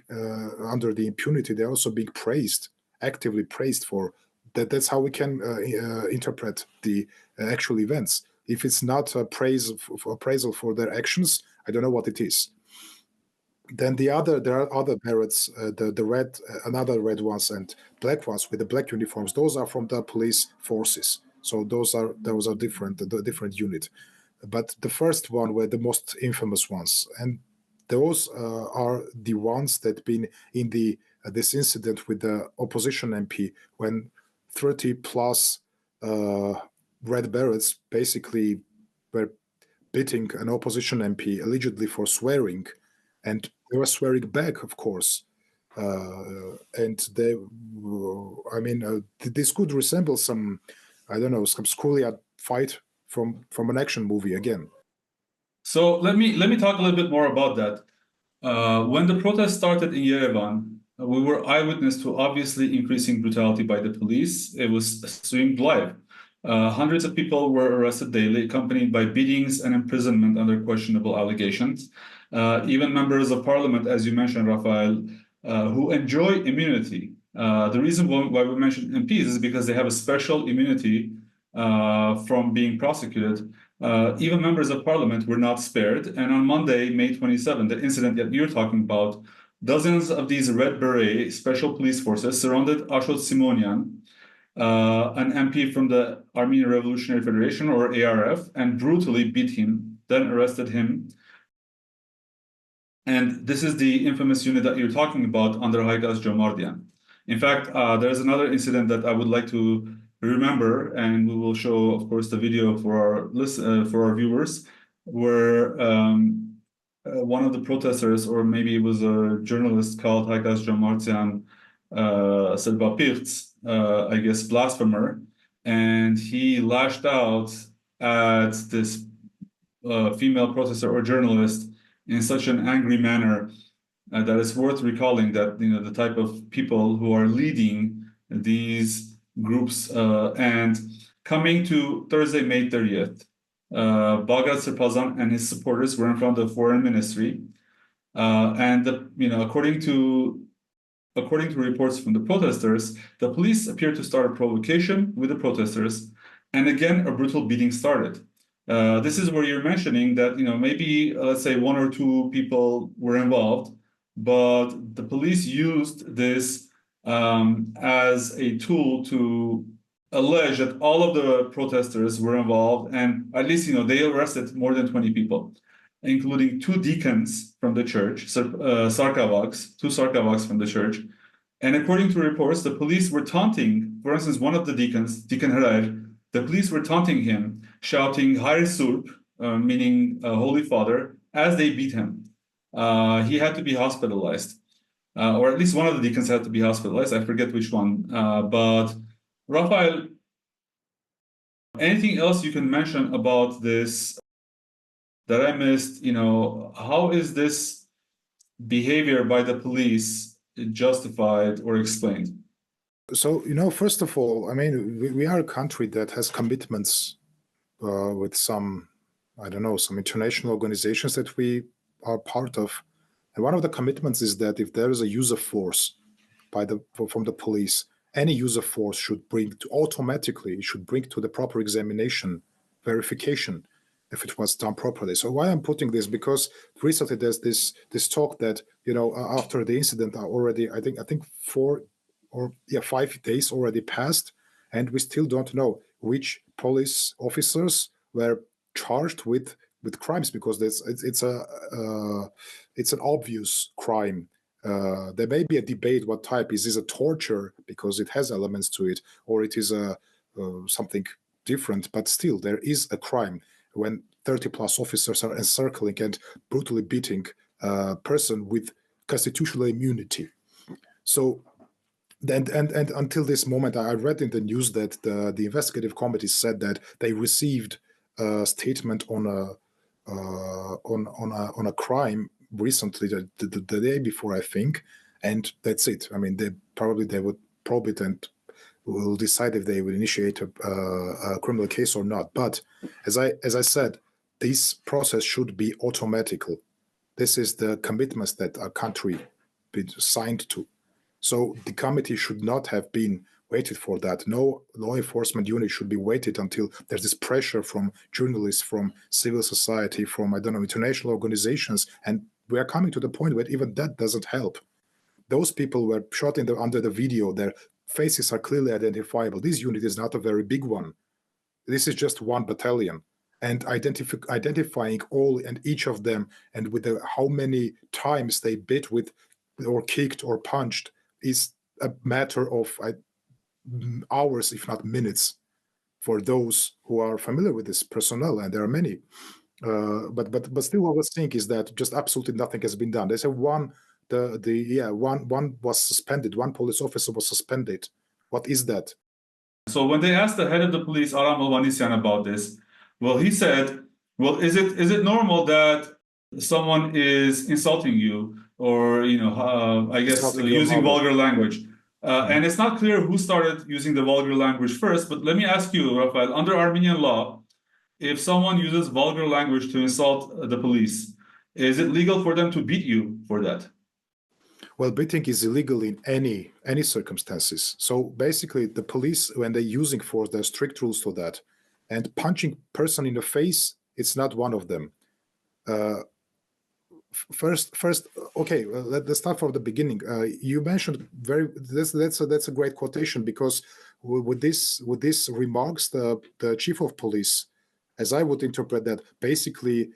under the impunity, they're also being praised, actively praised for that. That's how we can interpret the actual events. If it's not appraisal for their actions, I don't know what it is. Then there are other Berets, the red, another red ones and black ones with the black uniforms. Those are from the police forces. So those are different, the different unit. But the first one were the most infamous ones, and those are the ones that been in this incident with the opposition MP, when 30 plus red Berets basically were beating an opposition MP allegedly for swearing. And they were swearing back, of course. And this could resemble some, I don't know, some schoolyard fight from an action movie again. So let me talk a little bit more about that. When the protest started in Yerevan, we were eyewitness to obviously increasing brutality by the police. It was streamed live. Hundreds of people were arrested daily, accompanied by beatings and imprisonment under questionable allegations. Even members of parliament, as you mentioned, Rafael, who enjoy immunity. The reason why we mention MPs is because they have a special immunity from being prosecuted. Even members of parliament were not spared. And on Monday, May 27, the incident that you're talking about, dozens of these Red Beret special police forces surrounded Asbed Simonian, an MP from the Armenian Revolutionary Federation, or ARF, and brutally beat him, then arrested him. And this is the infamous unit that you're talking about under Haydar Jomardzian. In fact, there's another incident that I would like to remember, and we will show, of course, the video for our viewers, where one of the protesters, or maybe it was a journalist called Haydar Jomardzian, Selbapirts, I guess, blasphemer, and he lashed out at this female protester or journalist in such an angry manner that it's worth recalling that, you know, the type of people who are leading these groups. And coming to Thursday, May 30th, Bagrat Sirpazan and his supporters were in front of the foreign ministry. And according to reports from the protesters, the police appeared to start a provocation with the protesters, and again, a brutal beating started. This is where you're mentioning that, maybe, let's say 1 or 2 people were involved, but the police used this as a tool to allege that all of the protesters were involved, and at least, they arrested more than 20 people. including two deacons from the church, sarkophagi, two sarkophags from the church. And according to reports, the police were taunting, for instance, one of the deacons, Deacon Herer, the police were taunting him, shouting Hayr Surp, meaning Holy Father, as they beat him. He had to be hospitalized, or at least one of the deacons had to be hospitalized. I forget which one. But Rafael, anything else you can mention about this that I missed? How is this behavior by the police justified or explained? So, first of all, I mean, we are a country that has commitments with some, some international organizations that we are part of. And one of the commitments is that if there is a use of force from the police, any use of force should automatically bring to the proper examination, verification, if it was done properly. So why I'm putting this, because recently there's this talk that, after the incident already, I think 5 days already passed, and we still don't know which police officers were charged with crimes, because it's an obvious crime. There may be a debate what type. Is this a torture because it has elements to it, or it is something different? But still, there is a crime when 30 plus officers are encircling and brutally beating a person with constitutional immunity. So, and until this moment, I read in the news that the investigative committee said that they received a statement on a crime recently, the day before, I think, and that's it. I mean, they would probe it and will decide if they will initiate a criminal case or not. But as I said, this process should be automatical. This is the commitments that our country been signed to. So the committee should not have been waited for that. No law enforcement unit should be waited until there's this pressure from journalists, from civil society, from, international organizations. And we are coming to the point where even that doesn't help. Those people were shot under the video. Their faces are clearly identifiable. This unit is not a very big one. This is just one battalion. And identifying all and each of them, and with how many times they bit with, or kicked or punched, is a matter of hours, if not minutes, for those who are familiar with this personnel, and there are many. But still, what I was saying is that just absolutely nothing has been done. They said one was suspended. One police officer was suspended. What is that? So when they asked the head of the police, Aram Ovanesyan, about this, well, he said, well, is it normal that someone is insulting you, or I guess using vulgar language? And it's not clear who started using the vulgar language first. But let me ask you, Rafael, under Armenian law, if someone uses vulgar language to insult the police, is it legal for them to beat you for that? Well, beating is illegal in any circumstances. So basically, the police, when they're using force, there are strict rules for that. And punching person in the face, it's not one of them. First, okay. Let's start from the beginning. You mentioned that's a great quotation, because with this remarks, the chief of police, as I would interpret that, basically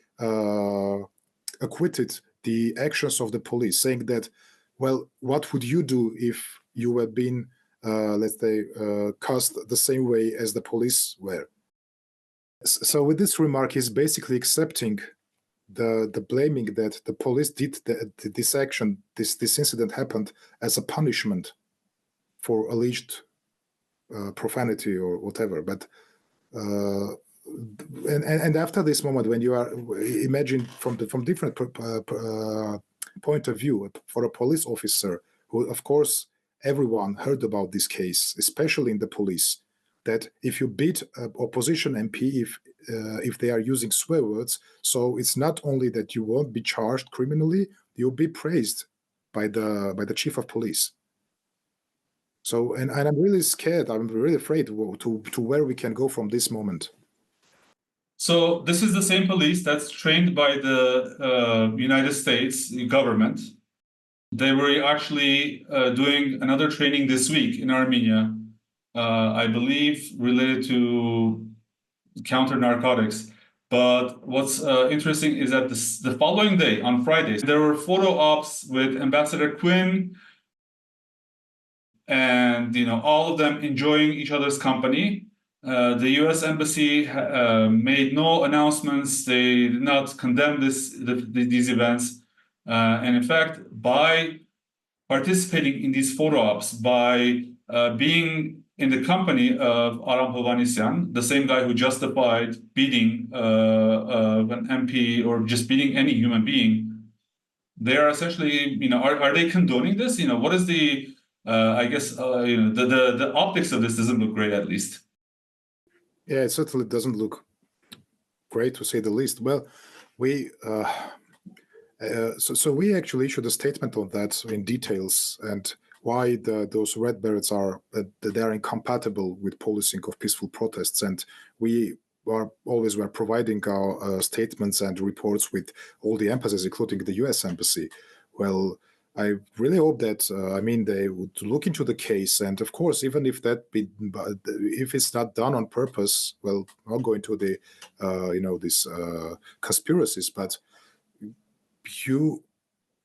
acquitted the actions of the police, saying that, well, what would you do if you had been, let's say, cussed the same way as the police were? So with this remark, he's basically accepting the blaming that the police did this action, this incident happened as a punishment for alleged profanity or whatever. But and after this moment, when you are, imagine from different point of view, for a police officer who, of course, everyone heard about this case, especially in the police, that if you beat opposition MP, if they are using swear words, so it's not only that you won't be charged criminally, you'll be praised by the chief of police. So, and I'm really scared. I'm really afraid to where we can go from this moment. So this is the same police that's trained by the United States government. They were actually doing another training this week in Armenia, I believe related to counter narcotics. But what's interesting is that the following day, on Friday, there were photo ops with Ambassador Quinn, and all of them enjoying each other's company. The U.S. Embassy made no announcements. They did not condemn these events, and in fact, by participating in these photo ops, by being in the company of Aram Hovhannisyan, the same guy who justified beating an MP or just beating any human being, they are essentially, are they condoning this? What is the, I guess, the optics of this doesn't look great, at least. Yeah, it certainly doesn't look great, to say the least. Well, we so we actually issued a statement on that in details, and why those red berets are they are incompatible with policing of peaceful protests, and we were providing our statements and reports with all the embassies, including the U.S. embassy. Well, I really hope that they would look into the case, and of course, even if if it's not done on purpose, well, I'll go into the these conspiracies, but you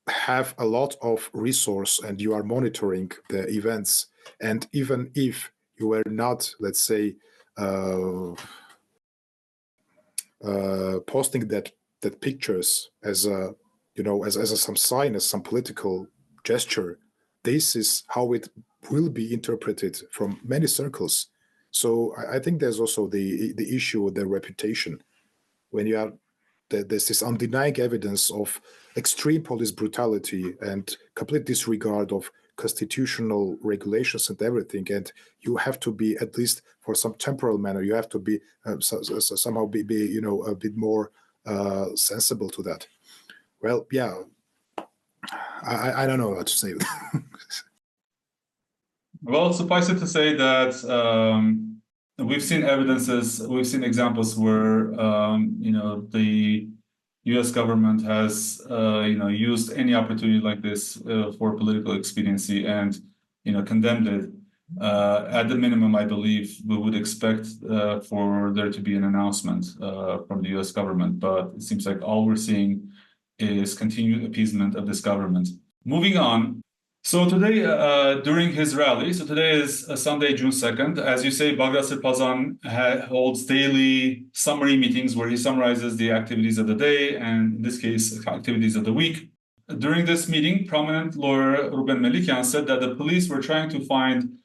have a lot of resource and you are monitoring the events, and even if you were not, let's say, posting that pictures as a as some sign, as some political gesture, this is how it will be interpreted from many circles. So I think there's also the issue of their reputation. When you have there's this undenying evidence of extreme police brutality and complete disregard of constitutional regulations and everything, and you have to be, at least for some temporal manner, you have to be somehow be a bit more sensible to that. Well, yeah, I don't know what to say. Well, suffice it to say that we've seen examples where the U.S. government has used any opportunity like this for political expediency and condemned it. At the minimum, I believe we would expect for there to be an announcement from the U.S. government, but it seems like all we're seeing is continued appeasement of this government. Moving on. So today, during his rally, so today is Sunday, June 2nd. As you say, Bagrat Sirpazan holds daily summary meetings where he summarizes the activities of the day, and in this case, activities of the week. During this meeting, prominent lawyer Ruben Melikyan said that the police were trying to find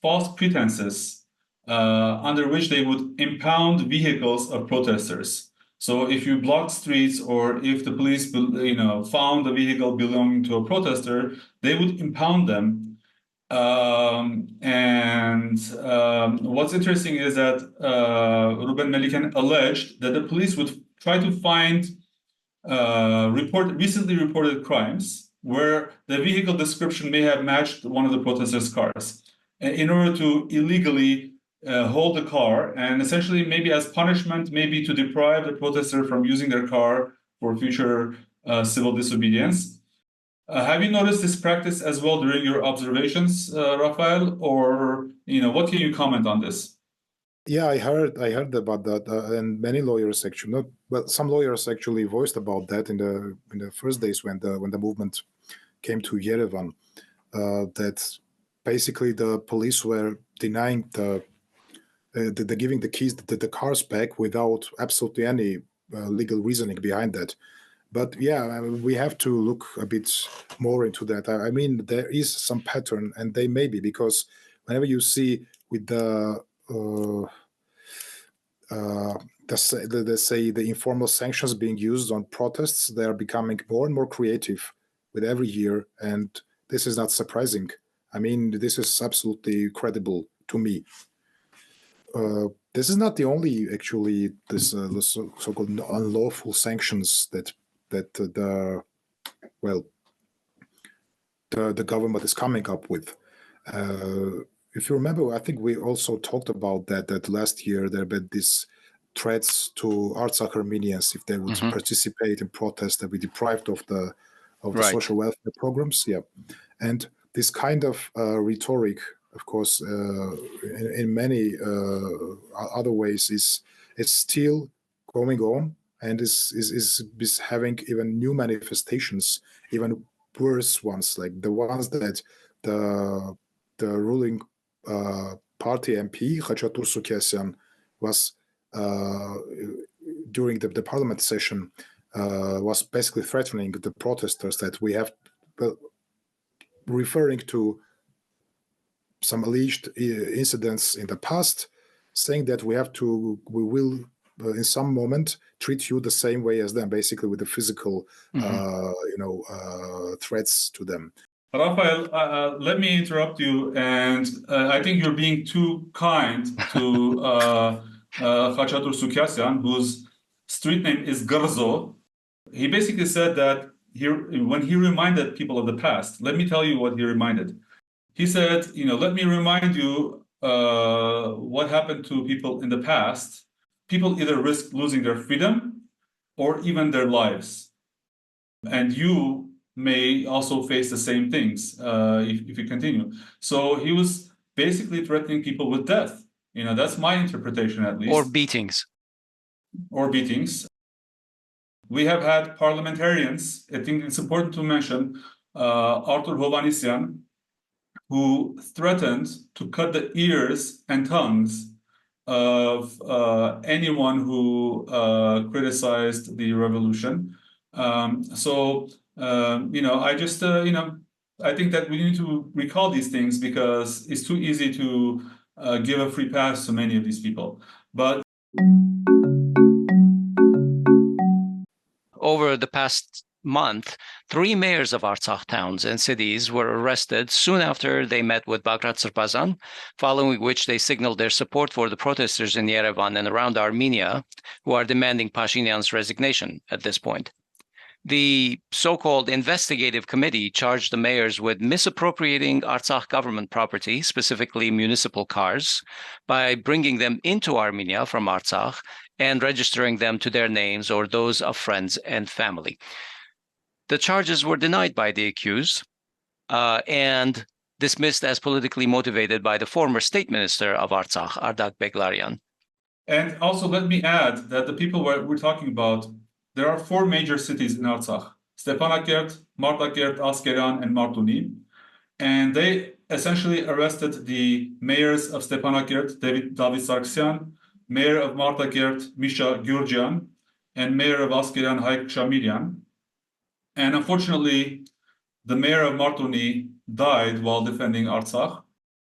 false pretenses under which they would impound vehicles of protesters. So if you blocked streets, or if the police, found a vehicle belonging to a protester, they would impound them. What's interesting is that Ruben Melikyan alleged that the police would try to find recently reported crimes where the vehicle description may have matched one of the protesters' cars, in order to illegally hold the car, and essentially, maybe as punishment, maybe to deprive the protester from using their car for future civil disobedience. Have you noticed this practice as well during your observations, Rafael? Or what can you comment on this? Yeah, I heard about that, and many lawyers actually, some lawyers actually voiced about that in the first days when the movement came to Yerevan, that basically the police were denying the giving the keys, the cars back without absolutely any legal reasoning behind that. But yeah, we have to look a bit more into that. I mean, there is some pattern, and they may be, because whenever you see with the informal sanctions being used on protests, they are becoming more and more creative with every year, and this is not surprising. I mean, this is absolutely credible to me. This is not the only, actually, this so-called unlawful sanctions that the government is coming up with. If you remember, I think we also talked about that last year there have been these threats to Artsakh Armenians if they would participate in protests, that be deprived of the social welfare programs. Yeah, and this kind of rhetoric, of course, in many other ways, it's still going on, and is having even new manifestations, even worse ones, like the ones that the ruling party MP Khachatur Sukyasyan was during the parliament session was basically threatening the protesters that we have, referring to some alleged incidents in the past, saying that we will in some moment treat you the same way as them, basically with the physical threats to them. Rafael, let me interrupt you, and I think you're being too kind to Khachatur Sukyasyan, whose street name is Garzo. He basically said that when he reminded people of the past, let me tell you what he reminded. He said, let me remind you what happened to people in the past. People either risked losing their freedom or even their lives. And you may also face the same things if you continue. So he was basically threatening people with death. That's my interpretation, at least. Or beatings. Or beatings. We have had parliamentarians, I think it's important to mention, Artur Hovhannisyan, who threatened to cut the ears and tongues of anyone who criticized the revolution. I think that we need to recall these things because it's too easy to give a free pass to many of these people. But over the past month, 3 mayors of Artsakh towns and cities were arrested soon after they met with Bagrat Sarpazan, following which they signaled their support for the protesters in Yerevan and around Armenia, who are demanding Pashinyan's resignation at this point. The so-called investigative committee charged the mayors with misappropriating Artsakh government property, specifically municipal cars, by bringing them into Armenia from Artsakh and registering them to their names or those of friends and family. The charges were denied by the accused and dismissed as politically motivated by the former state minister of Artsakh, Artsakh Beglaryan. And also let me add that the people we're talking about, there are 4 major cities in Artsakh: Stepanakert, Martakert, Askeran, and Martuni. And they essentially arrested the mayors of Stepanakert, David Sargsyan, mayor of Martakert, Misha Gyurjan, and mayor of Askeran, Haik Shamirian. And unfortunately, the mayor of Martuni died while defending Artsakh.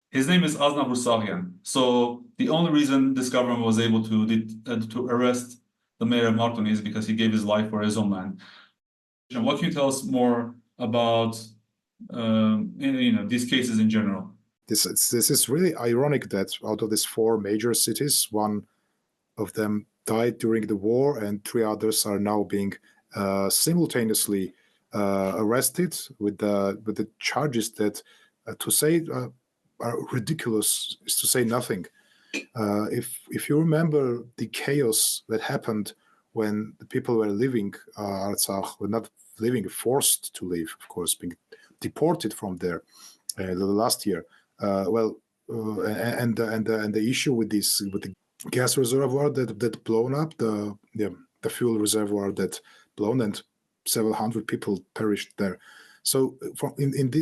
His name is Aznavur Sagyan. So the only reason this government was able to arrest the mayor of Martuni is because he gave his life for his homeland. What can you tell us more about these cases in general? This is really ironic that out of these 4 major cities, one of them died during the war, and 3 others are now being simultaneously arrested with the charges that, to say are ridiculous, is to say nothing. If you remember the chaos that happened when the people were leaving Artsakh, were not living, forced to leave, of course, being deported from there last year. And the issue with the gas reservoir that blown up, the fuel reservoir that blown, and several hundred people perished there. So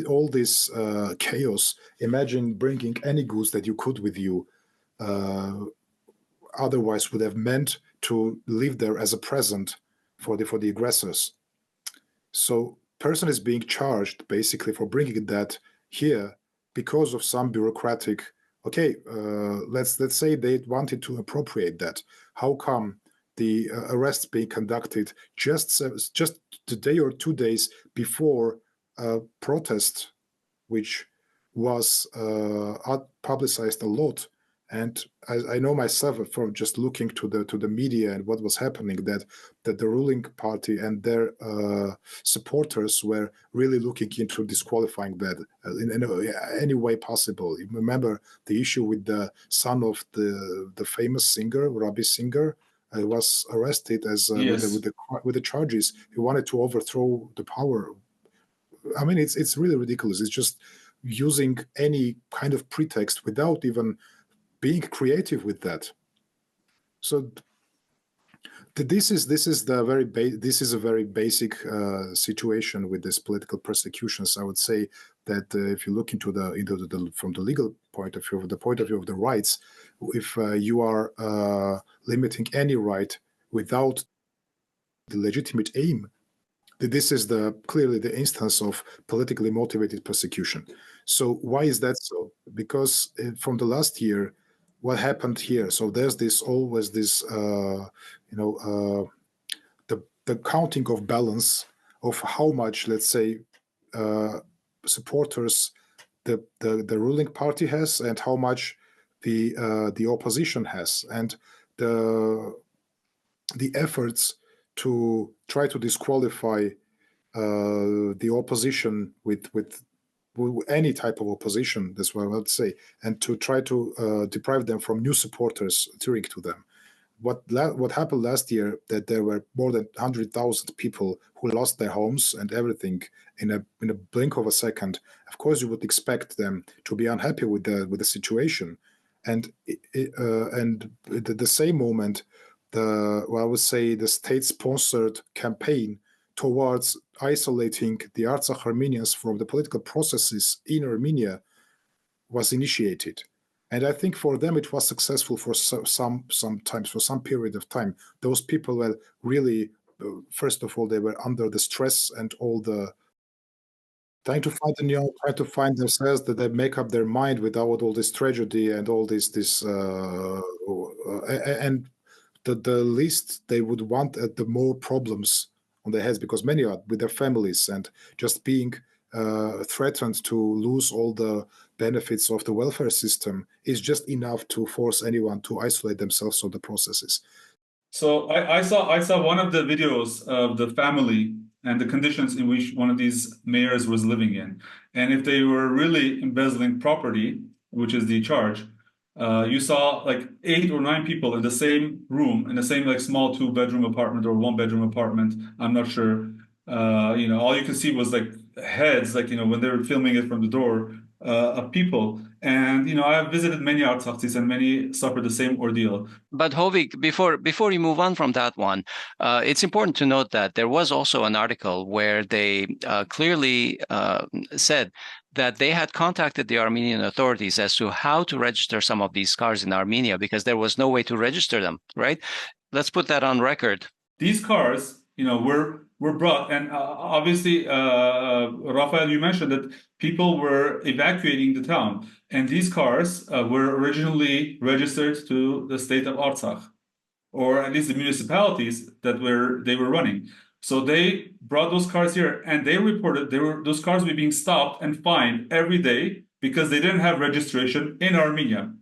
all this chaos, imagine bringing any goods that you could with you, otherwise would have meant to live there as a present for the aggressors. So person is being charged basically for bringing that here because of some bureaucratic. Okay, let's say they wanted to appropriate that. How come the arrests being conducted just a day or 2 days before a protest, which was publicized a lot? And I know myself from just looking to the media and what was happening, that the ruling party and their supporters were really looking into disqualifying that in any way possible. You remember the issue with the son of the famous singer, Rabbi Singer, was arrested as Yes. with the charges. He wanted to overthrow the power. I mean, it's really ridiculous. It's just using any kind of pretext without even being creative with that. So this is a very basic situation with these political persecutions. I would say that if you look into the from the legal point of view, the point of view of the rights, if you are limiting any right without the legitimate aim, this is clearly the instance of politically motivated persecution. So why is that so? Because from the last year, what happened here? So there's always this the counting of balance of how much, let's say, supporters the ruling party has and how much the opposition has, and the efforts to try to disqualify the opposition with any type of opposition, that's what I would say, and to try to deprive them from new supporters adhering to them. What happened last year, that there were more than 100,000 people who lost their homes and everything in a blink of a second. Of course, you would expect them to be unhappy with the situation, and at the same moment, I would say the state-sponsored campaign towards isolating the Artsakh Armenians from the political processes in Armenia was initiated. And I think for them it was successful for sometimes, for some period of time. Those people were really, first of all, they were under the stress and all the trying to find themselves, that they make up their mind without all this tragedy and all and the least they would want the more problems on their heads, because many are with their families, and just being threatened to lose all the benefits of the welfare system is just enough to force anyone to isolate themselves from the processes. So I saw one of the videos of the family and the conditions in which one of these mayors was living in, and if they were really embezzling property, which is the charge, you saw like 8 or 9 people in the same room, in the same like small 2-bedroom apartment or 1-bedroom apartment. I'm not sure. All you could see was like heads, like, when they were filming it from the door, of people. And, I have visited many Artsakhs and many suffered the same ordeal. But Hovik, before you move on from that one, it's important to note that there was also an article where they clearly said that they had contacted the Armenian authorities as to how to register some of these cars in Armenia, because there was no way to register them, right? Let's put that on record. These cars, were brought, and obviously, Rafael, you mentioned that people were evacuating the town, and these cars were originally registered to the state of Artsakh, or at least the municipalities that they were running. So they brought those cars here, and they reported those cars were being stopped and fined every day because they didn't have registration in Armenia.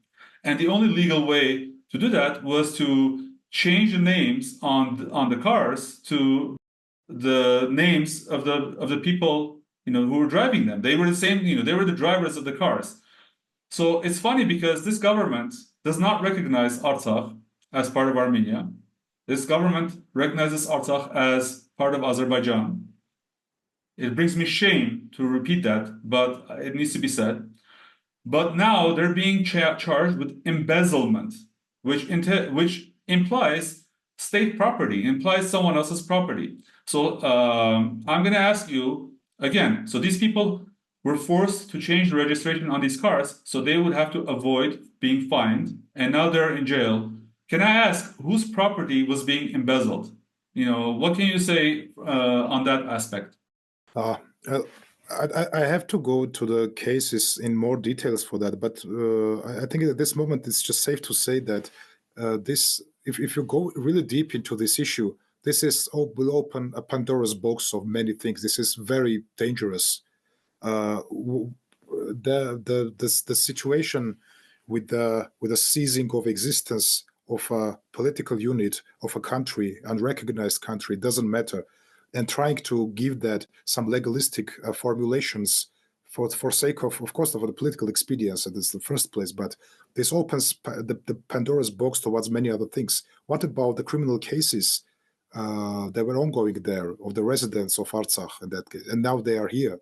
And the only legal way to do that was to change the names on the cars to the names of the people who were driving them. They were the same, they were the drivers of the cars. So it's funny because this government does not recognize Artsakh as part of Armenia. This government recognizes Artsakh as part of Azerbaijan. It brings me shame to repeat that, but it needs to be said. But now they're being charged with embezzlement, which implies state property, implies someone else's property. So I'm going to ask you again. So these people were forced to change the registration on these cars, so they would have to avoid being fined, and now they're in jail. Can I ask whose property was being embezzled? What can you say on that aspect? I have to go to the cases in more details for that, but I think at this moment it's just safe to say that if you go really deep into this issue, this will open a Pandora's box of many things. This is very dangerous. The situation with the seizing of existence of a political unit of a country, unrecognized country, doesn't matter, and trying to give that some legalistic formulations for sake of course, of the political expedience, that is the first place. But this opens the Pandora's box towards many other things. What about the criminal cases that were ongoing there of the residents of Artsakh in that case, and now they are here?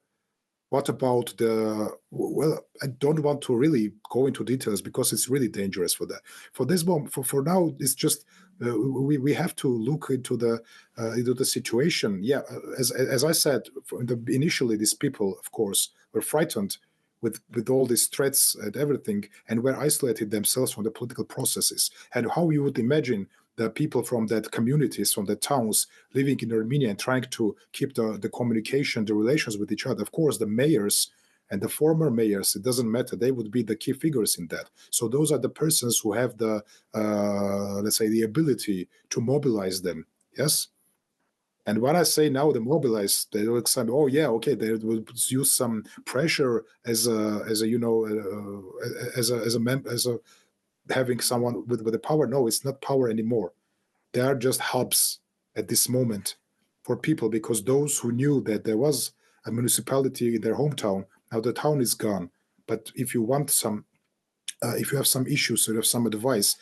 What about I don't want to really go into details because it's really dangerous for that. For this moment, for now, it's just we have to look into the situation. Yeah, as I said, initially these people, of course, were frightened with all these threats and everything, and were isolated themselves from the political processes. And how you would imagine the people from that communities, from the towns, living in Armenia and trying to keep the communication, the relations with each other. Of course, the mayors and the former mayors, it doesn't matter, they would be the key figures in that. So those are the persons who have the, let's say, the ability to mobilize them. Yes. And when I say now the mobilize, they will say, oh yeah, okay, they will use some pressure as a having someone with the power. No, it's not power anymore. They are just hubs at this moment for people, because those who knew that there was a municipality in their hometown, now the town is gone. But if you want some, if you have some issues or you have some advice,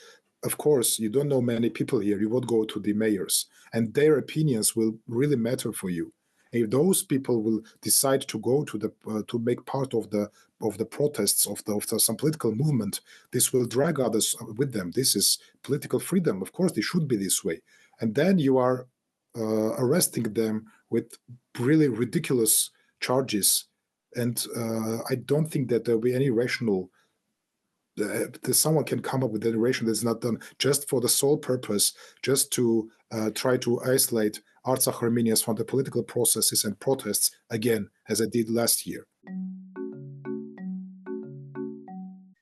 of course, you don't know many people here. You would go to the mayors, and their opinions will really matter for you. If those people will decide to go to make part of the protests of some political movement, this will drag others with them. This is political freedom. Of course, they should be this way. And then you are arresting them with really ridiculous charges. And I don't think that there will be any rational someone can come up with a narration that's not done just for the sole purpose, just to try to isolate Artsakh Armenians from the political processes and protests again, as I did last year.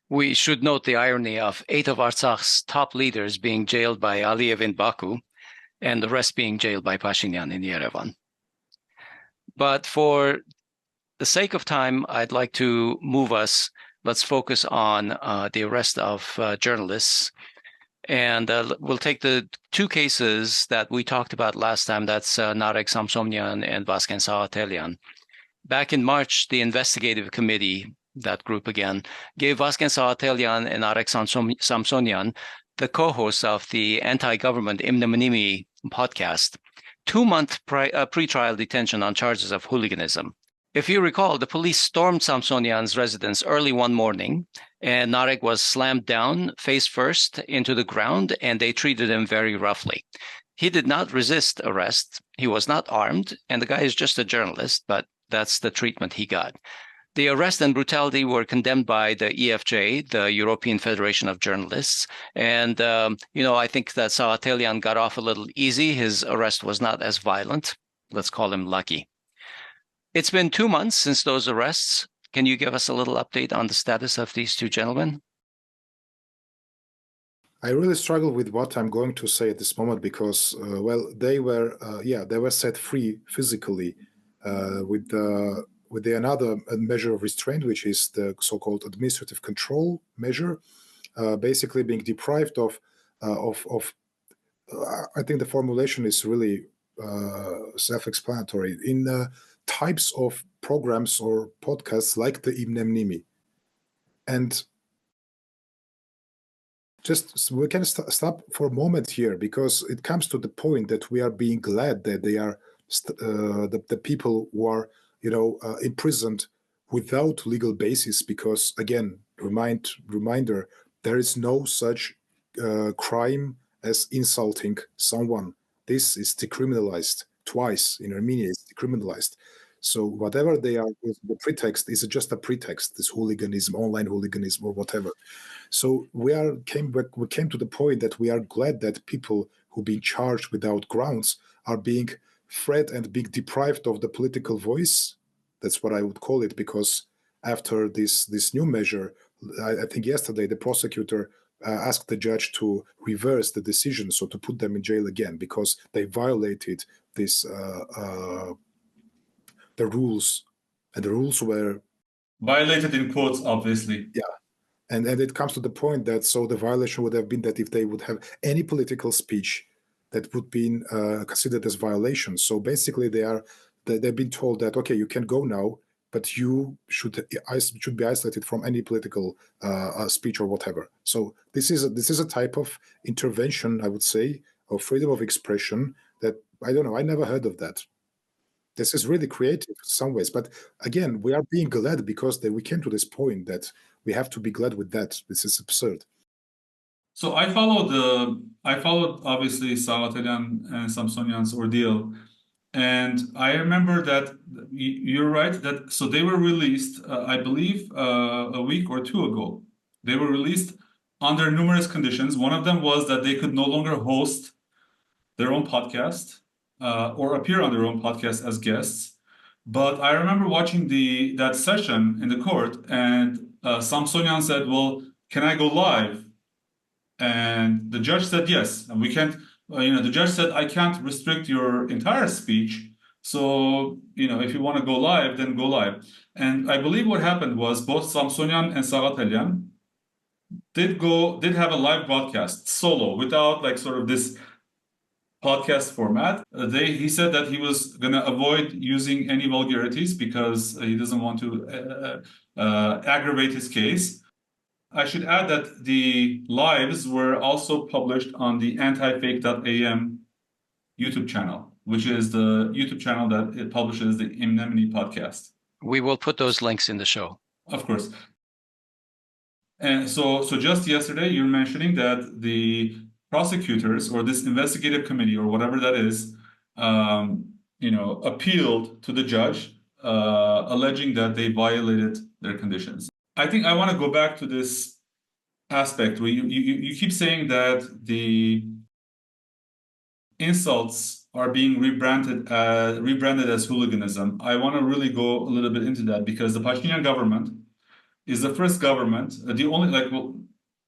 We should note the irony of 8 of Artsakh's top leaders being jailed by Aliyev in Baku and the rest being jailed by Pashinyan in Yerevan. But for the sake of time, I'd like to move us. Let's focus on the arrest of journalists. And we'll take the 2 cases that we talked about last time. That's Narek Samsonyan and Vazgen Saghatelyan. Back in March, the investigative committee, that group again, gave Vazgen Saghatelyan and Narek Samsonyan, the co-hosts of the anti-government Imnemanimi podcast, 2-month pre-trial detention on charges of hooliganism. If you recall, the police stormed Samsonyan's residence early one morning, and Narek was slammed down face first into the ground, and they treated him very roughly. He did not resist arrest. He was not armed, and the guy is just a journalist, but that's the treatment he got. The arrest and brutality were condemned by the EFJ, the European Federation of Journalists. And, I think that Saghatelyan got off a little easy. His arrest was not as violent. Let's call him lucky. It's been 2 months since those arrests. Can you give us a little update on the status of these 2 gentlemen? I really struggle with what I'm going to say at this moment because, they were set free physically with another measure of restraint, which is the so-called administrative control measure, basically being deprived of. I think the formulation is really self-explanatory in types of programs or podcasts like the Imnemnimi. And just we can stop for a moment here, because it comes to the point that we are being glad that they are the people who are imprisoned without legal basis, because again, reminder, there is no such crime as insulting someone. This is decriminalized twice in Armenia. It's decriminalized. So whatever they are, the pretext is just a pretext. This hooliganism, online hooliganism, or whatever. So we came to the point that we are glad that people who being charged without grounds are being fed and being deprived of the political voice. That's what I would call it, because after this new measure, I think yesterday the prosecutor asked the judge to reverse the decision, so to put them in jail again, because they violated this the rules, and the rules were violated in quotes, obviously. Yeah. And it comes to the point that so the violation would have been that if they would have any political speech, that would be considered as violation. So basically, they've been told that, okay, you can go now, but you should be isolated from any political speech or whatever. So this is a type of intervention, I would say, of freedom of expression that I don't know. I never heard of that. This is really creative in some ways, but again, we are being glad because we came to this point that we have to be glad with that. This is absurd. So I followed obviously Saghatelyan and Samsonyan's ordeal, and I remember that you're right that so they were released, I believe, a week or two ago. They were released under numerous conditions. One of them was that they could no longer host their own podcast or appear on their own podcast as guests. But I remember watching that session in the court, and Samsonyan said, "Well, can I go live?" And the judge said yes. And we can't, the judge said, "I can't restrict your entire speech. So, if you want to go live, then go live." And I believe what happened was both Samsonyan and Saghatelyan did have a live broadcast solo without like sort of this podcast format. He said that he was going to avoid using any vulgarities because he doesn't want to aggravate his case. I should add that the lives were also published on the antifake.am YouTube channel, which is the YouTube channel that it publishes the Imnemini podcast. We will put those links in the show. Of course. And so just yesterday, you're mentioning that the prosecutors or this investigative committee or whatever that is, appealed to the judge, alleging that they violated their conditions. I think I want to go back to this aspect where you keep saying that the insults are being rebranded as hooliganism. I want to really go a little bit into that because the Pashinyan government is the first government,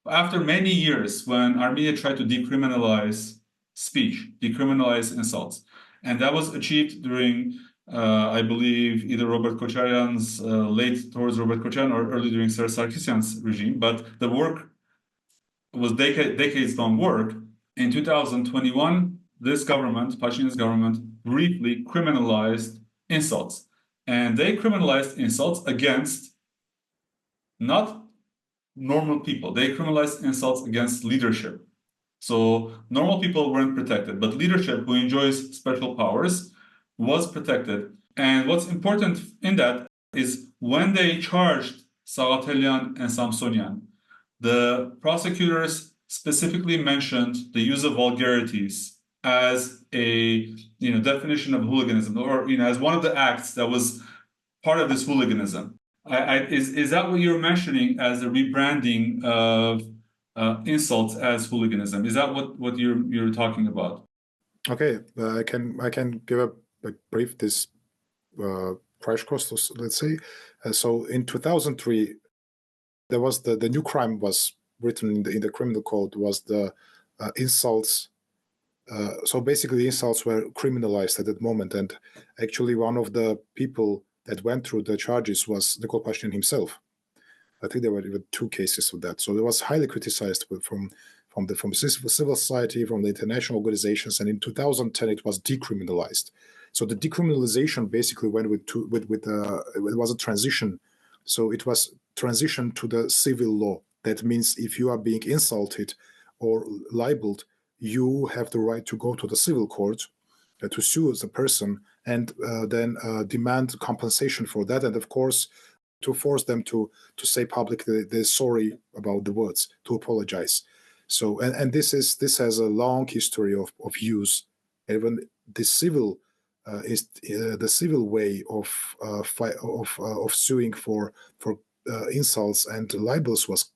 after many years when Armenia tried to decriminalize speech, decriminalize insults. And that was achieved during, I believe, either late towards Robert Kocharian or early during Sir Sarkisyan's regime. But the work was decades-long work. In 2021, this government, Pashinyan's government, briefly criminalized insults. And they criminalized insults against not normal people. They criminalized insults against leadership. So normal people weren't protected, but leadership, who enjoys special powers, was protected. And what's important in that is when they charged Saghatelyan and Samsonyan, the prosecutors specifically mentioned the use of vulgarities as a definition of hooliganism, or as one of the acts that was part of this hooliganism. Is that what you're mentioning as the rebranding of insults as hooliganism? Is that what you're talking about? Okay, I can give a brief crash course, let's say. So in 2003, there was the new crime was written in the criminal code was the insults. So basically, insults were criminalized at that moment, and actually one of the people that went through the charges was Nikol Pashinyan himself. I think there were even two cases of that. So it was highly criticized from civil society, from the international organizations, and in 2010 it was decriminalized. So the decriminalization basically went it was a transition. So it was transition to the civil law. That means if you are being insulted or libeled, you have the right to go to the civil court to sue the person and then demand compensation for that, and of course to force them to say publicly they're sorry about the words, to apologize. So and this has a long history of use. Even the civil is the civil way of suing for insults and libels was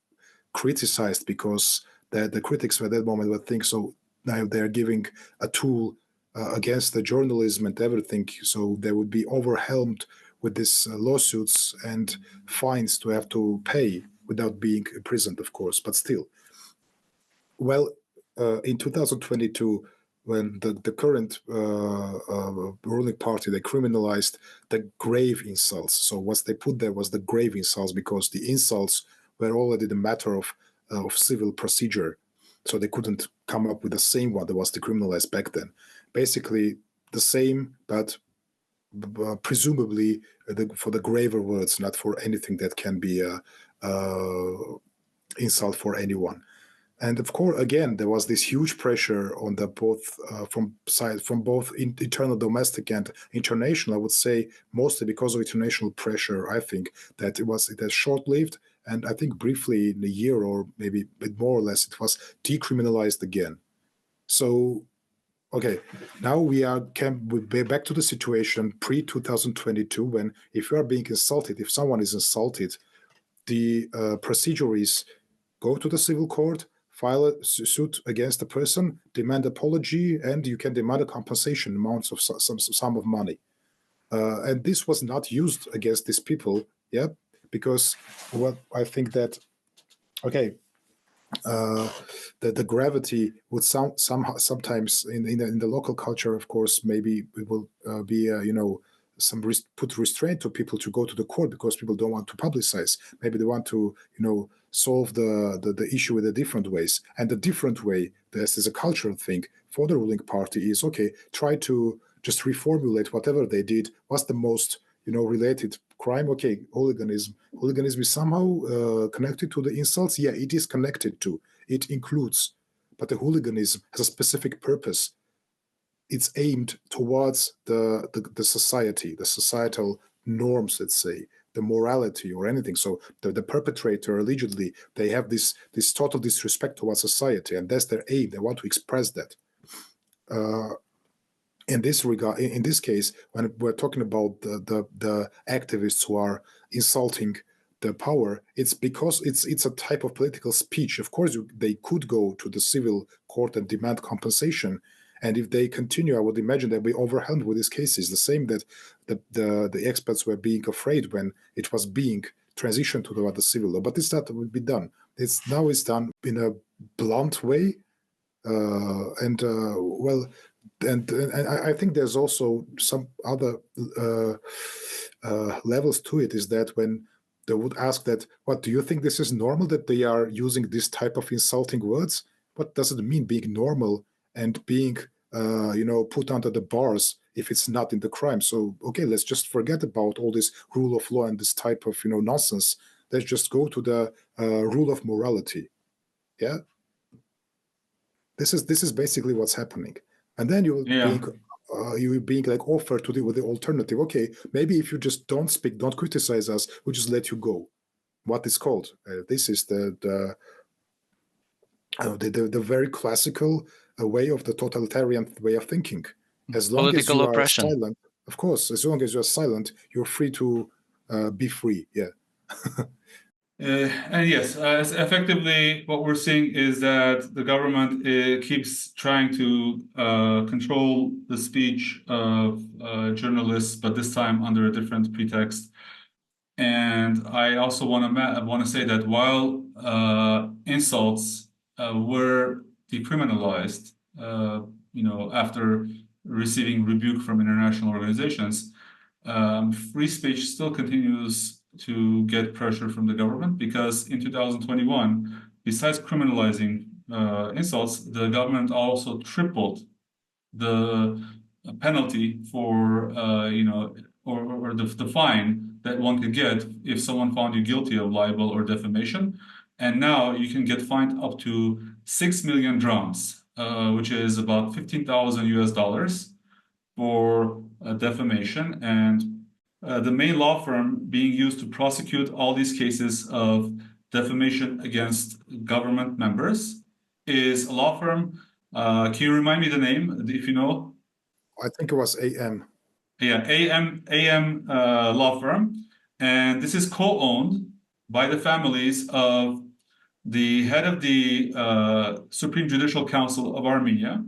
criticized because the critics at that moment would think so now they're giving a tool against the journalism and everything, so they would be overwhelmed with these lawsuits and fines to have to pay without being imprisoned, of course, but still. Well, in 2022, when the current ruling party, they criminalized the grave insults. So what they put there was the grave insults because the insults were already the matter of civil procedure. So they couldn't come up with the same one that was decriminalized back then. Basically the same, but presumably for the graver words, not for anything that can be insult for anyone. And of course, again, there was this huge pressure on the from both internal, domestic, and international. I would say mostly because of international pressure. I think that it has short-lived, And I think briefly in a year or maybe a bit more or less, it was decriminalized again. So, okay, now we be back to the situation pre-2022 when if you are being insulted, if someone is insulted, the procedure is go to the civil court, file a suit against the person, demand apology, and you can demand a compensation amounts of some sum of money. And this was not used against these people, yeah, because what I think that, okay, the gravity would sometimes in the local culture, of course, maybe it will be put restraint to people to go to the court because people don't want to publicize. Maybe they want to solve the issue in a different ways. And the different way, this is a cultural thing for the ruling party, is okay, try to just reformulate whatever they did. What's the most related crime? Okay, hooliganism. Hooliganism is somehow connected to the insults. Yeah, it is connected to. It includes, but the hooliganism has a specific purpose. It's aimed towards the society, the societal norms, let's say, the morality or anything. So the perpetrator, allegedly, they have this total disrespect towards society, and that's their aim. They want to express that. In this regard, in this case, when we're talking about the activists who are insulting the power, it's because it's a type of political speech. Of course, they could go to the civil court and demand compensation, and if they continue, I would imagine they'll be overwhelmed with these cases. The same that the experts were being afraid when it was being transitioned to the civil law. But this not will be done. It's done in a blunt way, and I think there's also some other levels to it, is that when they would ask that, what do you think this is normal that they are using this type of insulting words? What does it mean being normal and being, put under the bars if it's not in the crime? So, okay, let's just forget about all this rule of law and this type of, nonsense. Let's just go to the rule of morality. Yeah. This is basically what's happening. And then you will being like offered to deal with the alternative. Okay, maybe if you just don't speak, don't criticize us, we'll just let you go. What is called this is the very classical way of the totalitarian way of thinking. As long as you are silent, of course, as long as you're silent, you're free to be free. Yeah. And yes, effectively, what we're seeing is that the government keeps trying to control the speech of journalists, but this time under a different pretext. And I also want to say that while insults were decriminalized, after receiving rebuke from international organizations, free speech still continues to get pressure from the government, because in 2021, besides criminalizing insults, the government also tripled the penalty for, or the fine that one could get if someone found you guilty of libel or defamation. And now you can get fined up to 6 million drams, which is about $15,000 for defamation. And the main law firm being used to prosecute all these cases of defamation against government members is a law firm. Can you remind me the name, if you know? I think it was AM. Yeah, AM law firm. And this is co-owned by the families of the head of the Supreme Judicial Council of Armenia.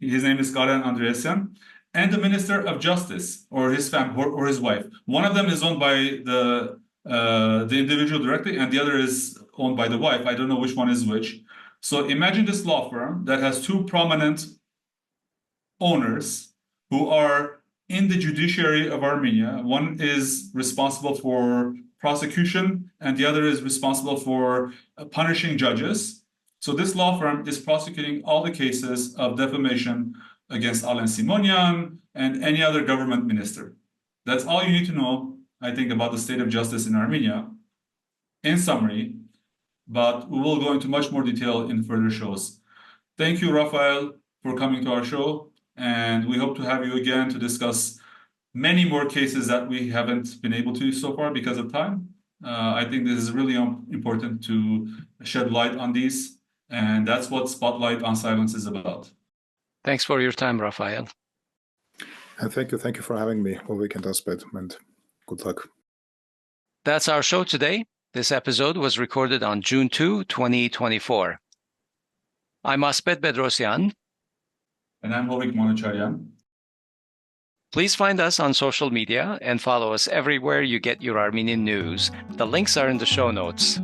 His name is Karen Andreasyan. And the Minister of Justice, or his family, or his wife. One of them is owned by the individual directly, and the other is owned by the wife. I don't know which one is which. So imagine this law firm that has two prominent owners who are in the judiciary of Armenia. One is responsible for prosecution, and the other is responsible for punishing judges. So this law firm is prosecuting all the cases of defamation against Artsakh Samsonyan and any other government minister. That's all you need to know, I think, about the state of justice in Armenia, in summary, but we will go into much more detail in further shows. Thank you, Rafael, for coming to our show, and we hope to have you again to discuss many more cases that we haven't been able to so far because of time. I think this is really important to shed light on these, and that's what Spotlight on Silence is about. Thanks for your time, Rafael. And thank you for having me, Hovik and Asbed, and good luck. That's our show today. This episode was recorded on June 2, 2024. I'm Asbed Bedrossian. And I'm Hovik Manucharyan. Please find us on social media and follow us everywhere you get your Armenian news. The links are in the show notes.